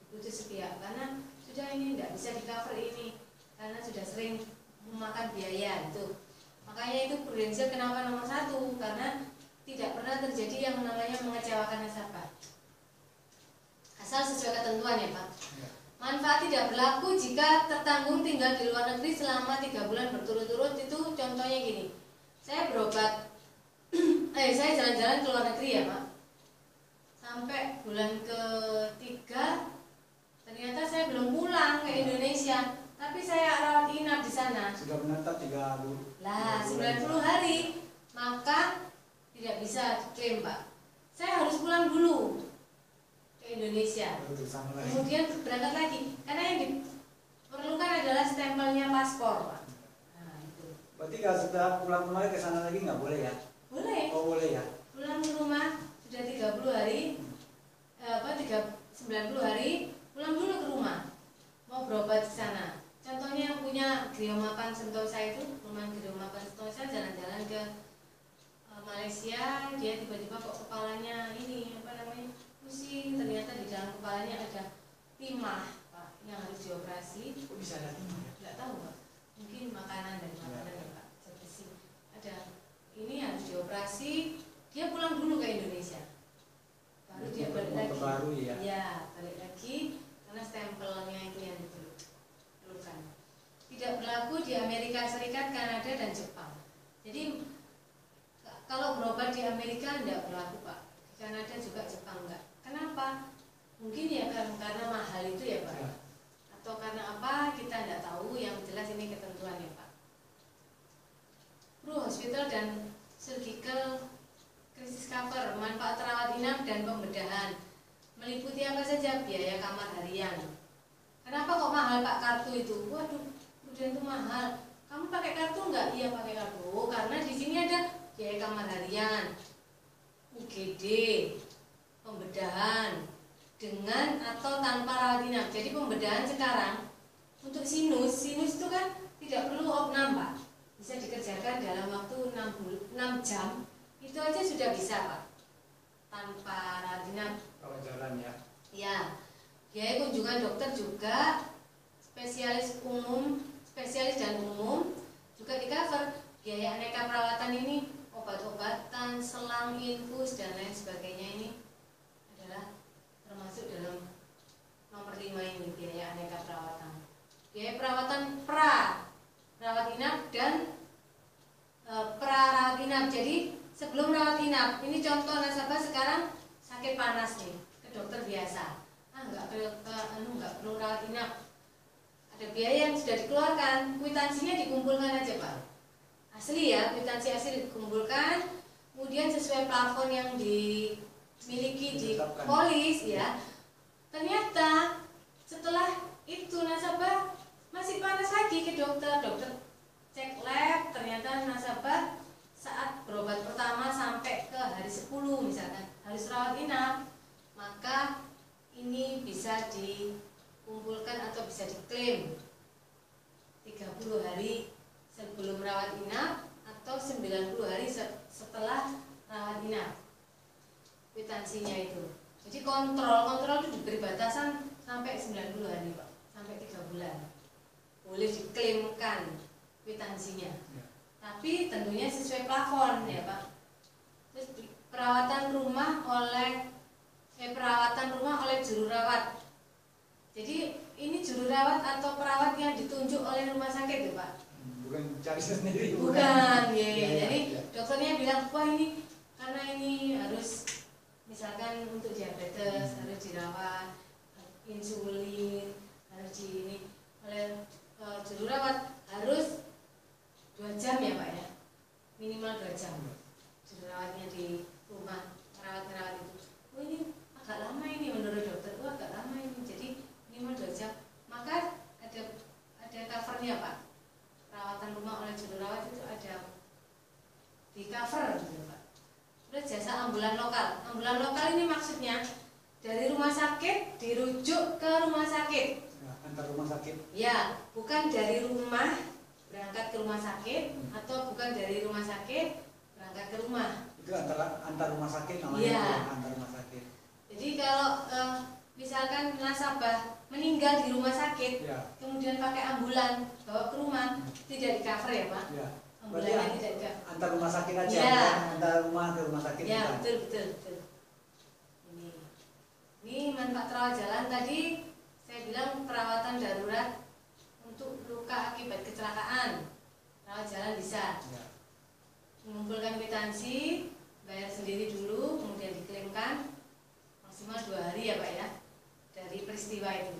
diputus sepihak karena sudah ini tidak bisa di cover ini karena sudah sering memakan biaya itu. Makanya itu Prudential kenapa nomor 1, karena tidak pernah terjadi yang namanya mengecewakan nasabah. Asal sesuai ketentuan ya Pak. Manfaat tidak berlaku jika tertanggung tinggal di luar negeri selama 3 bulan berturut-turut. Itu contohnya gini, saya berobat, saya jalan-jalan ke luar negeri ya Pak. Sampai bulan ke-3 ternyata saya belum pulang ke Indonesia, tapi saya rawat inap di sana. Sudah menetap 90 hari, maka tidak bisa diklaim Pak. Saya harus pulang dulu ke Indonesia, kemudian berangkat lagi karena yang diperlukan adalah stempelnya paspor Pak. Nah, itu. Berarti kalau setelah pulang kemarin ke sana lagi nggak boleh ya? Boleh. Oh boleh ya. Pulang ke rumah sudah 30 hari, 90 hari, pulang dulu ke rumah. Mau berobat di sana. Contohnya yang punya Griomapan Sentosa itu, rumah Griomapan Sentosa jalan-jalan ke Malaysia, dia tiba-tiba kok kepalanya ini pusing, ternyata di dalam kepalanya ada timah Pak yang harus dioperasi. Kok bisa ada timah ya? Nggak tahu Pak, mungkin makanan dari makanan ya Pak, besi. Ada ini harus dioperasi, dia pulang dulu ke Indonesia, baru dia balik lagi. Baru ya? Ya, balik lagi karena stempelnya itu yang diperlukan. Tidak berlaku di Amerika Serikat, Kanada dan Jepang. Jadi kalau berobat di Amerika tidak berlaku Pak, di Kanada juga Jepang enggak. Kenapa? Mungkin ya karena mahal itu ya Pak ya. Atau karena apa kita tidak tahu, yang jelas ini ketentuan ya Pak. Pro Hospital dan Surgical Crisis Cover, manfaat rawat inap dan pembedahan, meliputi apa saja? Biaya kamar harian. Kenapa kok mahal Pak kartu itu? Waduh, udah itu mahal. Kamu pakai kartu enggak? Iya pakai kartu. Oh, karena di sini ada biaya kamar harian, UGD, pembedahan dengan atau tanpa rawat inap. Jadi pembedahan sekarang untuk sinus itu kan tidak perlu opnam Pak, bisa dikerjakan dalam waktu 6 jam, itu aja sudah bisa Pak, tanpa rawat inap. Kalau jalan ya? Ya, biaya kunjungan dokter juga, spesialis dan umum juga di cover. Biaya aneka perawatan ini, obat-obatan, selang, infus dan lain sebagainya ini adalah termasuk dalam nomor 5 ini, biaya aneka perawatan. Biaya perawatan rawat inap dan pra-rawat inap. Jadi sebelum rawat inap, ini contoh nasabah sekarang sakit panas nih, ke dokter biasa. Enggak perlu rawat inap. Ada biaya yang sudah dikeluarkan, kwitansinya dikumpulkan aja Pak. Asli ya, kwitansi asli dikumpulkan, kemudian sesuai plafon yang dimiliki di polis ya. Ternyata setelah itu nasabah masih panas lagi ke dokter cek lab, ternyata nasabah saat berobat pertama sampai ke hari 10 misalkan harus rawat inap, maka ini bisa dikumpulkan atau bisa diklaim 30 hari sebelum rawat inap atau 90 hari setelah rawat inap, kwitansinya itu. Jadi kontrol itu diberi batasan sampai 90 hari Pak, sampai 3 bulan boleh diklaimkan kwitansinya ya. Tapi tentunya sesuai plafon ya Pak. Terus perawatan rumah oleh juru rawat. Jadi ini juru rawat atau perawat yang ditunjuk oleh rumah sakit ya Pak, bukan cari sendiri. Bukan ya. Jadi dokternya bilang, wah ini karena ini harus misalkan untuk diabetes harus dirawat, insulin, harus di ini oleh juru rawat, harus 2 jam ya Pak ya, minimal 2 jam juru rawatnya di rumah merawat itu. Oh ini agak lama ini menurut dokter, agak lama ini, jadi minimal 2 jam. Maka ada covernya Pak, perawatan rumah oleh juru rawat itu ada di cover gitu Pak. Terus jasa ambulan lokal. Ambulan lokal ini maksudnya dari rumah sakit dirujuk ke rumah sakit. Ya, antar rumah sakit. Ya, bukan dari rumah berangkat ke rumah sakit atau bukan dari rumah sakit berangkat ke rumah. Itu antar rumah sakit namanya. Ya. Antar rumah sakit. Jadi kalau misalkan nasabah meninggal di rumah sakit, Ya. kemudian pakai ambulan bawa ke rumah, tidak di cover ya Pak? Ya. Ambulannya tidak di cover. Antar rumah sakit aja, Ya. antar rumah ke rumah sakit. Ya, bukan? betul. Ini manfaat rawat jalan tadi saya bilang perawatan darurat untuk luka akibat kecelakaan. Rawat jalan bisa Ya. mengumpulkan kwitansi, bayar sendiri dulu, kemudian diklaimkan maksimal 2 hari ya Pak ya dari peristiwa itu.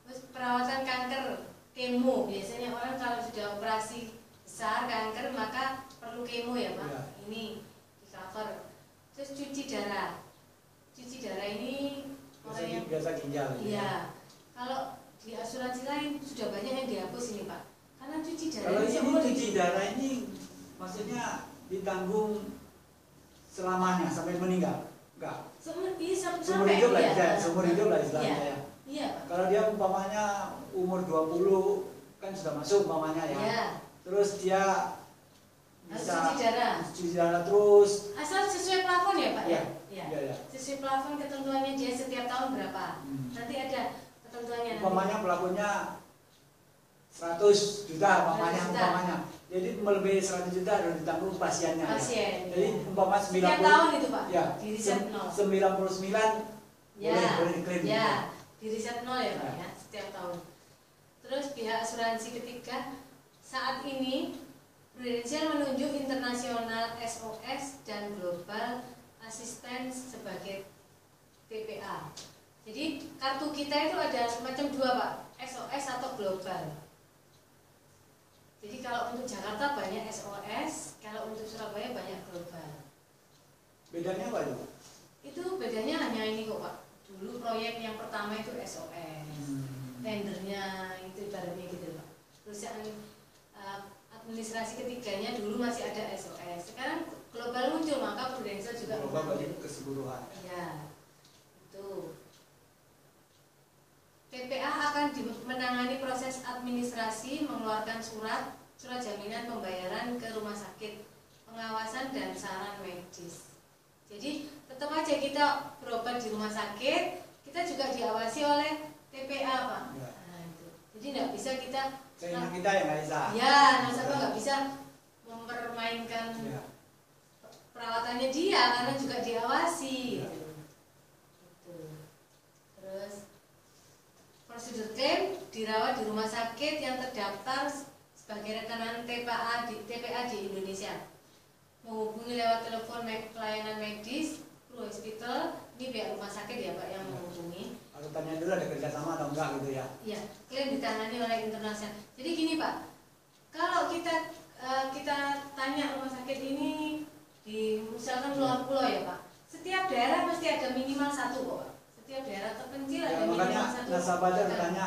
Terus perawatan kanker, kemo, biasanya orang kalau sudah operasi besar kanker maka perlu kemo ya Pak. Ya. Ini di cover. Terus cuci darah. Cuci darah ini orang yang biasa ginjal. iya. Kalau di asuransi lain sudah banyak yang dihapus ini Pak. Karena cuci darah Kalau ini ini cuci darah ini maksudnya ditanggung selamanya sampai meninggal? Enggak. Seumur hidup lah, iya. seumur hidup lah istilahnya Iya. ya. Iya Pak. Kalau dia umpamanya umur 20 kan sudah masuk umpamanya ya. Iya. Terus dia Harus bisa cuci darah. Terus. Asal sesuai plafon ya Pak ya? Iya. Ya. Sesuai plafon ketentuannya dia setiap tahun berapa. Nanti ada ketentuannya. Umpamanya pelakunya 100 juta umpamanya. Jadi melebihi 100 juta harus ditanggung pasiennya. Pasien. Jadi umpama 90 setiap tahun itu Pak. Ya. Di riset 0. 99 boleh diklaim. Ya, di riset 0 ya Pak ya, setiap tahun. Terus pihak asuransi ketiga saat ini Prudential menunjuk internasional SOS dan global assistance sebagai TPA. Jadi kartu kita itu ada semacam 2 Pak, SOS atau global. Jadi kalau untuk Jakarta banyak SOS, kalau untuk Surabaya banyak global. Bedanya apa itu? Itu bedanya hanya ini kok Pak. Dulu proyek yang pertama itu SOS, tendernya itu ibaratnya gitu Pak. Terus yang administrasi ketiganya dulu masih ada SOS. Sekarang global muncul, maka Prudential juga global bagi keseluruhan. Ya, itu. TPA akan menangani proses administrasi, mengeluarkan surat jaminan pembayaran ke rumah sakit, pengawasan dan saran medis. Jadi tetap aja kita berobat di rumah sakit, kita juga diawasi oleh TPA Pak. Ya. Nah, itu. Jadi nggak bisa kita Sehingga kita yang nggak bisa. ya, nasabah nggak bisa mempermainkan Ya. perawatannya dia karena juga diawasi. Ya. Gitu. Terus prosedur klaim dirawat di rumah sakit yang terdaftar sebagai rekanan TPA di Indonesia. Menghubungi lewat telepon pelayanan medis, Pro Hospital, ini pihak rumah sakit ya Pak yang menghubungi. Harus tanya dulu ada kerjasama atau enggak gitu ya. Iya, klaim ditangani oleh internasional. Jadi gini Pak, kalau kita tanya rumah sakit ini di misalkan luar pulau ya Pak, setiap daerah pasti ada minimal 1 kok Pak. Setiap daerah terpencil ada minimal 1. Makanya nasabah bertanya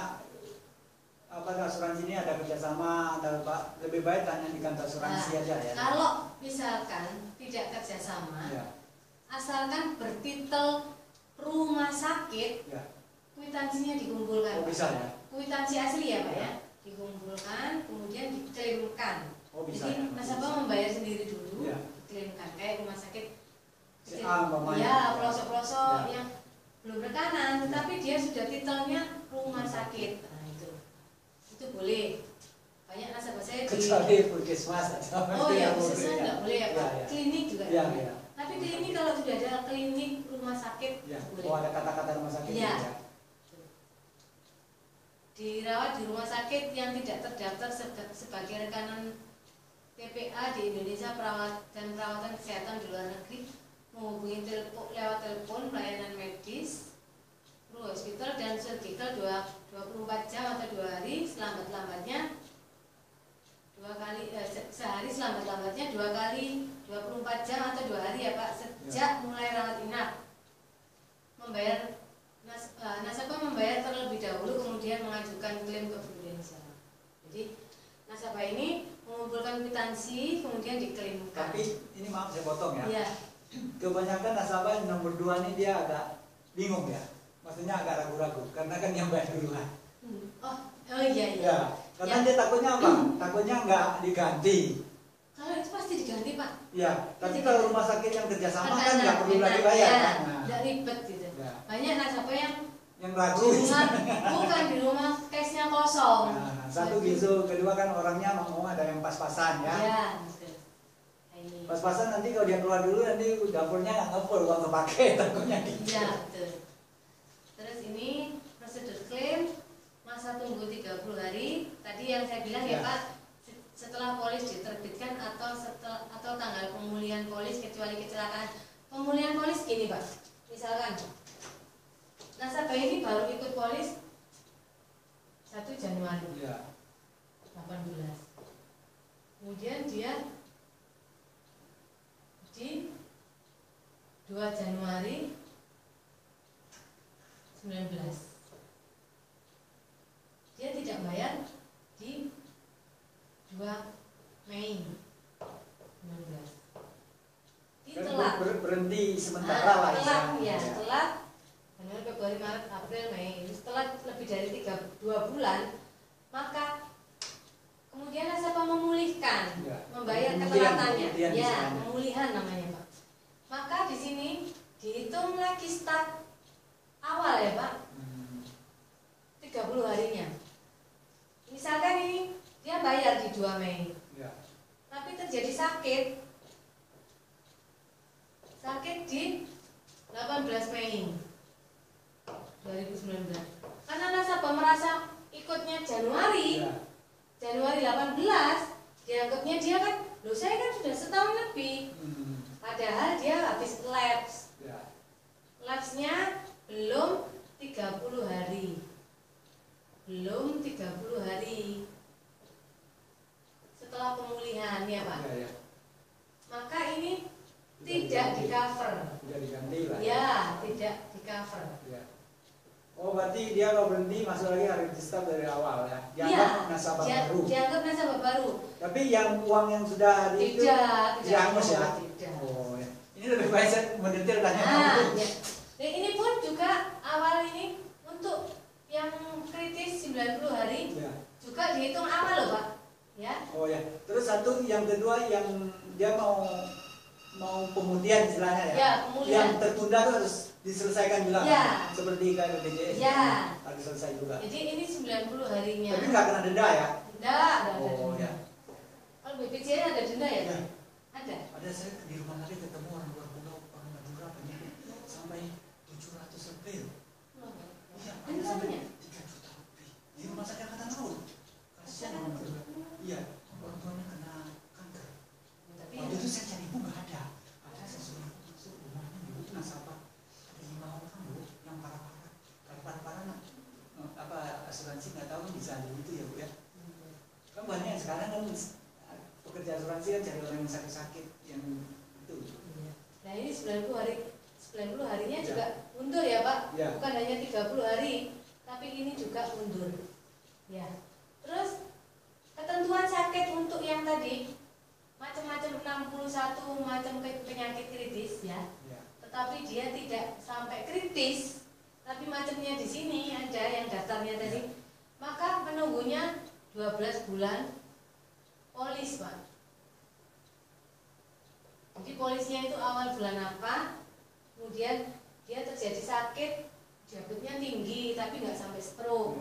apakah asuransi ini ada kerjasama atau Pak, lebih baik tanya di kantor asuransi aja ya. Kalau misalkan tidak kerjasama, asalkan bertitel rumah sakit, kwitansinya dikumpulkan. Oh, bisa ya? Kwitansi asli ya Pak ya, dikumpulkan kemudian diklaimkan. Oh, bisa. Jadi nasabah membayar sendiri dulu, Ya. diklaimkan kayak rumah sakit kecil. Ya, pelosok-pelosok yang belum rekanan, tetapi dia sudah titelnya rumah sakit. Nah itu boleh. Banyak nasabah saya kecuali puskesmas. Oh ya, puskesmas nggak boleh ya Pak. Ya. Klinik juga. Ya, boleh. ya. Tapi klinik kalau sudah ada klinik rumah sakit Ya. boleh. Oh, ada kata-kata rumah sakit. Ya. Ya. Dirawat di rumah sakit yang tidak terdaftar sebagai rekanan TPA di Indonesia dan perawatan kesehatan di luar negeri, menghubungi lewat telepon pelayanan medis Pro hospital dan surgical 24 jam atau 2 hari, selambat-lambatnya 2 kali, sehari selambat-lambatnya 2 kali 24 jam atau 2 hari ya Pak, sejak mulai rawat inap. Membayar nasabah membayar terlebih dahulu kemudian mengajukan klaim ke Prudensial. Jadi nasabah ini mengumpulkan kwitansi kemudian diklaimkan. Tapi ini maaf saya potong ya. Iya. Kebanyakan nasabah yang nomor 2 ini dia agak bingung ya. Maksudnya agak ragu-ragu karena kan yang bayar duluan. Oh iya. Ya, karena dia takutnya apa? Takutnya nggak diganti. Kalau itu pasti diganti Pak. Ya, tapi kalau rumah sakit yang kerjasama kan nggak perlu lagi bayar kan? Nggak ribet gitu. Ya. Banyak nasabah yang ragu. Bukan di rumah case-nya kosong. Nah, satu gitu, kedua kan orangnya mau ada yang pas-pasan ya. Iya, betul. Pas-pasan nanti kalau dia keluar dulu nanti dapurnya nggak ngepul uang kepake takutnya gitu. Iya, betul. Terus ini prosedur klaim masa tunggu 30 hari. Tadi yang saya bilang ya Pak, setelah polis diterbitkan atau tanggal pemulihan polis kecuali kecelakaan. Pemulihan polis gini Pak. Misalkan nasabah ini baru ikut polis 1 Januari 18. Kemudian dia di 2 Januari 19. Dia tidak bayar di 2 Mei 19. Telat. Berhenti sementara lah ya. Telat. Januari, Februari, Maret, April, Mei. Setelah lebih dari 2 bulan, maka kemudian nasabah memulihkan, membayar ketelatannya. Pemulihan namanya Pak. Maka di sini dihitung lagi start awal ya Pak. 30 harinya. Misalkan ini dia bayar di 2 Mei. Tapi terjadi sakit di 18 Mei 2019. Karena nasabah merasa ikutnya Januari 18, dianggapnya dia kan, loh saya kan sudah setahun lebih. Padahal dia habis lapse. Lapse-nya belum 30 hari. Belum 30 hari. Setelah pemulihan ya Pak. Maka ini tidak di cover. Tidak diganti lah. Ya, tidak di cover. Oh, berarti dia kalau berhenti masuk lagi hari register dari awal ya. Dianggap nasabah baru. Dianggap nasabah baru. Tapi yang uang yang sudah hari itu dihangus ya. Tidak. Oh ya. Ini lebih baik saya mendetail tanya. Ya. Dan ini pun juga awal ini untuk yang kritis 90 hari juga dihitung awal loh Pak. Ya. Oh ya. Terus satu yang kedua yang dia mau pemulihan istilahnya ya. Pemulihan. Yang tertunda itu harus diselesaikan juga. Seperti kayak BPJS. Harus selesai juga. Jadi ini 90 harinya. Tapi nggak kena denda ya? Enggak ada denda. Ya. Kalau BPJS ada denda ya? Ada. Ada, saya di rumah sakit ketemu orang luar pulau, orang Madura banyak sampai 700 lebih. Iya, ada sampai 3 juta lebih di rumah sakit Angkatan Laut. Kasihan orang Madura. Iya, orang tuanya kena kanker. Waktu itu saya cari ibu nggak ada. Ada saya suruh masuk rumahnya ibu itu nasabah. Ada 5 orang bu yang parah-parah. Kalau parah-parah asuransi nggak tahu bisa ada itu ya bu ya. Kan banyak sekarang kan pekerja asuransi kan cari orang yang sakit-sakit yang itu. Nah ini 90 harinya juga mundur ya Pak. Bukan hanya 30 hari, tapi ini juga mundur. Ya. Terus ketentuan sakit untuk yang tadi macam-macam 61 macam penyakit kritis ya. Tetapi dia tidak sampai kritis. Tapi macamnya di sini ada yang daftarnya tadi. Maka menunggunya 12 bulan polis Pak. Jadi polisnya itu awal bulan apa, kemudian dia terjadi sakit, diabetesnya tinggi tapi nggak sampai stroke.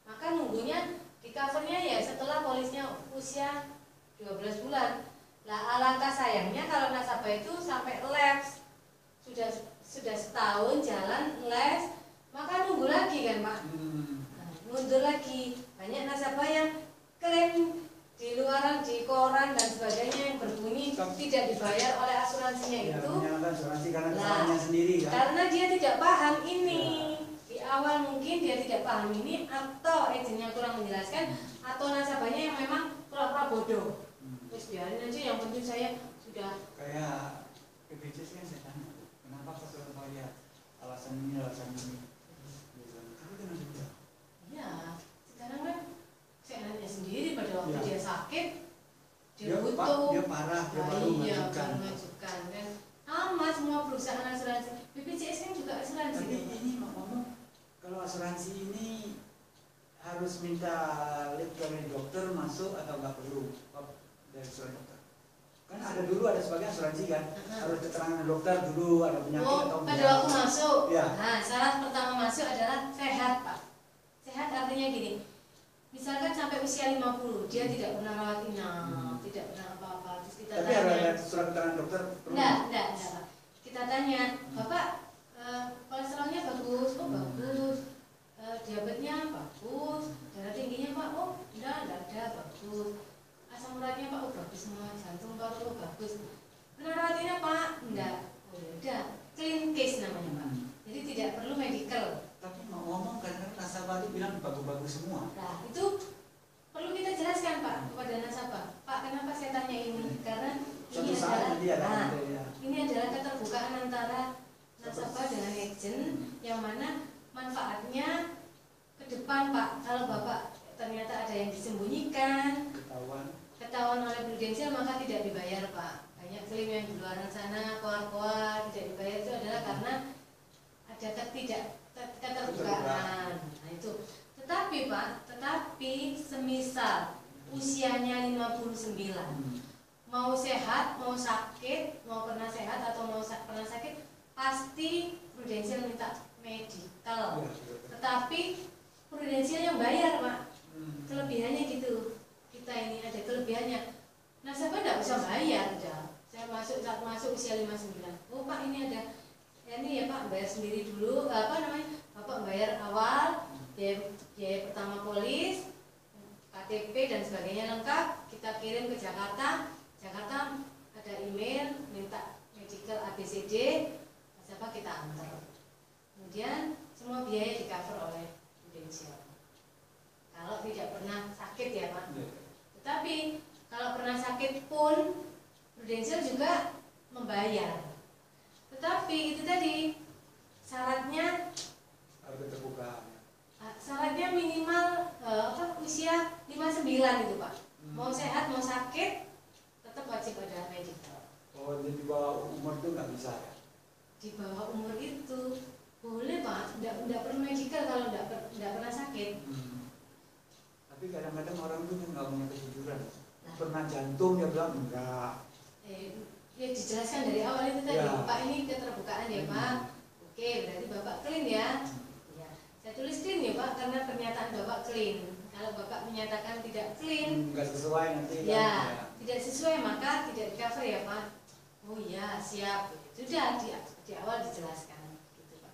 Maka nunggunya di covernya ya setelah polisnya usia 12 bulan. Lah alangkah sayangnya kalau nasabah itu sampai lapse sudah setahun jalan lapse, maka nunggu lagi kan Pak. Mundur lagi. Banyak nasabah yang klaim di luaran, di koran dan sebagainya yang berbunyi tidak dibayar oleh asuransinya itu. Menyalahkan asuransi karena kesalahannya sendiri kan. Karena dia tidak paham ini di awal mungkin dia tidak paham ini, atau agennya kurang menjelaskan, atau nasabahnya yang memang pura-pura bodoh. Terus biarin aja, yang penting saya sudah kayak BPJS kan saya tanya, kenapa pas orang bayar alasan ini. Tapi kan ada. Ya, sekarang kan saya nanya sendiri pada waktu Ya. dia sakit, Dia butuh, parah, dia baru iya, mengajukan. baru mengajukan kan. Sama semua perusahaan asuransi, BPJS kan juga asuransi. Tapi kan, Pak? ini ngomong, kalau asuransi ini harus minta link dari dokter masuk atau nggak perlu dari surat dokter? Kan ada dulu ada sebagian asuransi kan, harus keterangan dokter dulu ada penyakit atau Pada enggak. waktu masuk, Ya. nah syarat pertama masuk adalah sehat, Pak. Sehat artinya gini, misalkan sampai usia 50, dia tidak pernah rawat inap, tidak pernah apa-apa. Terus kita Tapi harus tanya, ada surat keterangan dokter. perlu. enggak, Pak. Kita tanya, Bapak kolesterolnya bagus, oh bagus, diabetesnya bagus, darah tingginya Pak, oh enggak ada, bagus. Asam uratnya Pak, oh bagus semua, jantung paru, oh bagus. Pernah rawat inap Pak? Enggak. Oh ya udah, clean case namanya Pak. Jadi tidak perlu medical. Tapi mau ngomong karena nasabah itu bilang bagus-bagus semua. Nah, itu perlu kita jelaskan Pak kepada nasabah. Pak, kenapa saya tanya ini? Karena ini Suatu saat nanti ada adalah, kriteria. ini adalah keterbukaan antara nasabah dengan agent, yang mana manfaatnya ke depan Pak. Kalau Bapak ternyata ada yang disembunyikan, ketahuan oleh Prudential, maka tidak dibayar Pak. Banyak klaim yang di luar sana, koar-koar, tidak dibayar itu adalah karena ada keterbukaan. Nah itu. Tetapi Pak, semisal usianya 59, mau sehat, mau sakit, mau pernah sehat atau mau pernah sakit, pasti Prudential minta medical. Tetapi Prudential yang bayar Pak. Kelebihannya gitu. Kita ini ada kelebihannya. Nasabah tidak bisa bayar udah. Saya saat masuk usia 59. Oh Pak, ini ada ini ya Pak, bayar sendiri dulu. Bapak bayar awal, biaya pertama polis, KTP dan sebagainya lengkap. Kita kirim ke Jakarta. Jakarta ada email minta medical ABCD, nasabah kita antar. Kemudian semua biaya di cover oleh Prudential. Kalau tidak pernah sakit ya Pak. Tetapi kalau pernah sakit pun Prudential juga membayar. Tetapi itu tadi syaratnya Harus terbuka. Syaratnya minimal usia 59 itu Pak. Mau sehat mau sakit tetap wajib ada medical. Oh, jadi di bawah umur itu nggak bisa ya? Di bawah umur itu boleh Pak, tidak perlu medical kalau tidak pernah sakit. Tapi kadang-kadang orang itu kan nggak punya kejujuran. Pernah jantung dia bilang enggak. Ya dijelaskan dari awal itu tadi, Ya. Pak ini keterbukaan ya Pak. Oke, berarti Bapak clean ya. Ya. Saya tulis clean ya Pak, karena pernyataan Bapak clean. Kalau Bapak menyatakan tidak clean, Nggak sesuai nanti ya, kan. tidak sesuai maka tidak di cover ya Pak. Oh iya, siap. Sudah di awal dijelaskan gitu Pak.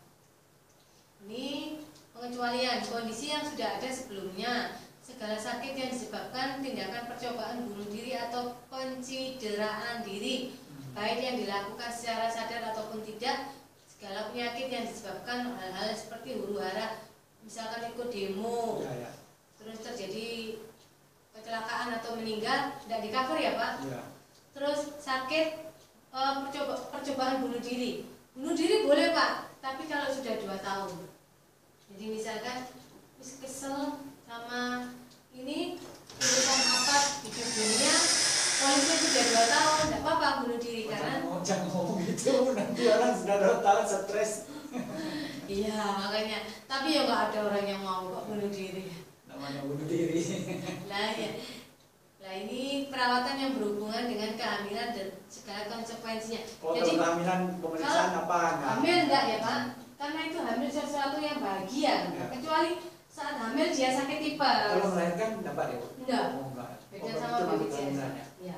Ini pengecualian kondisi yang sudah ada sebelumnya. Segala sakit yang disebabkan tindakan percobaan bunuh diri atau pencideraan diri, baik yang dilakukan secara sadar ataupun tidak. Segala penyakit yang disebabkan hal-hal seperti huru-hara, misalkan ikut demo, Ya. terus terjadi kecelakaan atau meninggal, tidak di cover ya Pak. Ya. Terus sakit percobaan bunuh diri boleh Pak, tapi kalau sudah 2 tahun. Jadi misalkan kesel sama ini urusan apa di dunia, polisnya sudah 2 tahun, tidak apa-apa bunuh diri karena Jangan ngomong gitu, nanti orang sudah 2 tahun stres. iya makanya. Tapi ya nggak ada orang yang mau kok bunuh diri. Namanya bunuh diri. Nah ya. Nah ini perawatan yang berhubungan dengan kehamilan dan segala konsekuensinya. Oh, Jadi kalau kehamilan pemeriksaan apa? hamil enggak ya Pak? Karena itu hamil sesuatu yang bahagia, Ya. kecuali saat hamil dia sakit tipes. Kalau melahirkan dapat ya? Enggak. Oh, enggak. Beda Oh, sama itu masuk BPJS. kehamilan ya? Ya.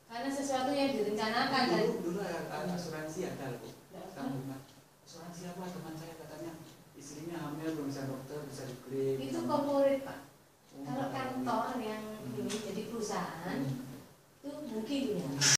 Karena sesuatu yang direncanakan dan Dulu ada asuransi ada loh. Tanggungan. Asuransi apa teman saya katanya istrinya hamil belum bisa dokter bisa diklaim. itu corporate Pak. Oh, Kalau kantor yang ini jadi perusahaan itu mungkin ya.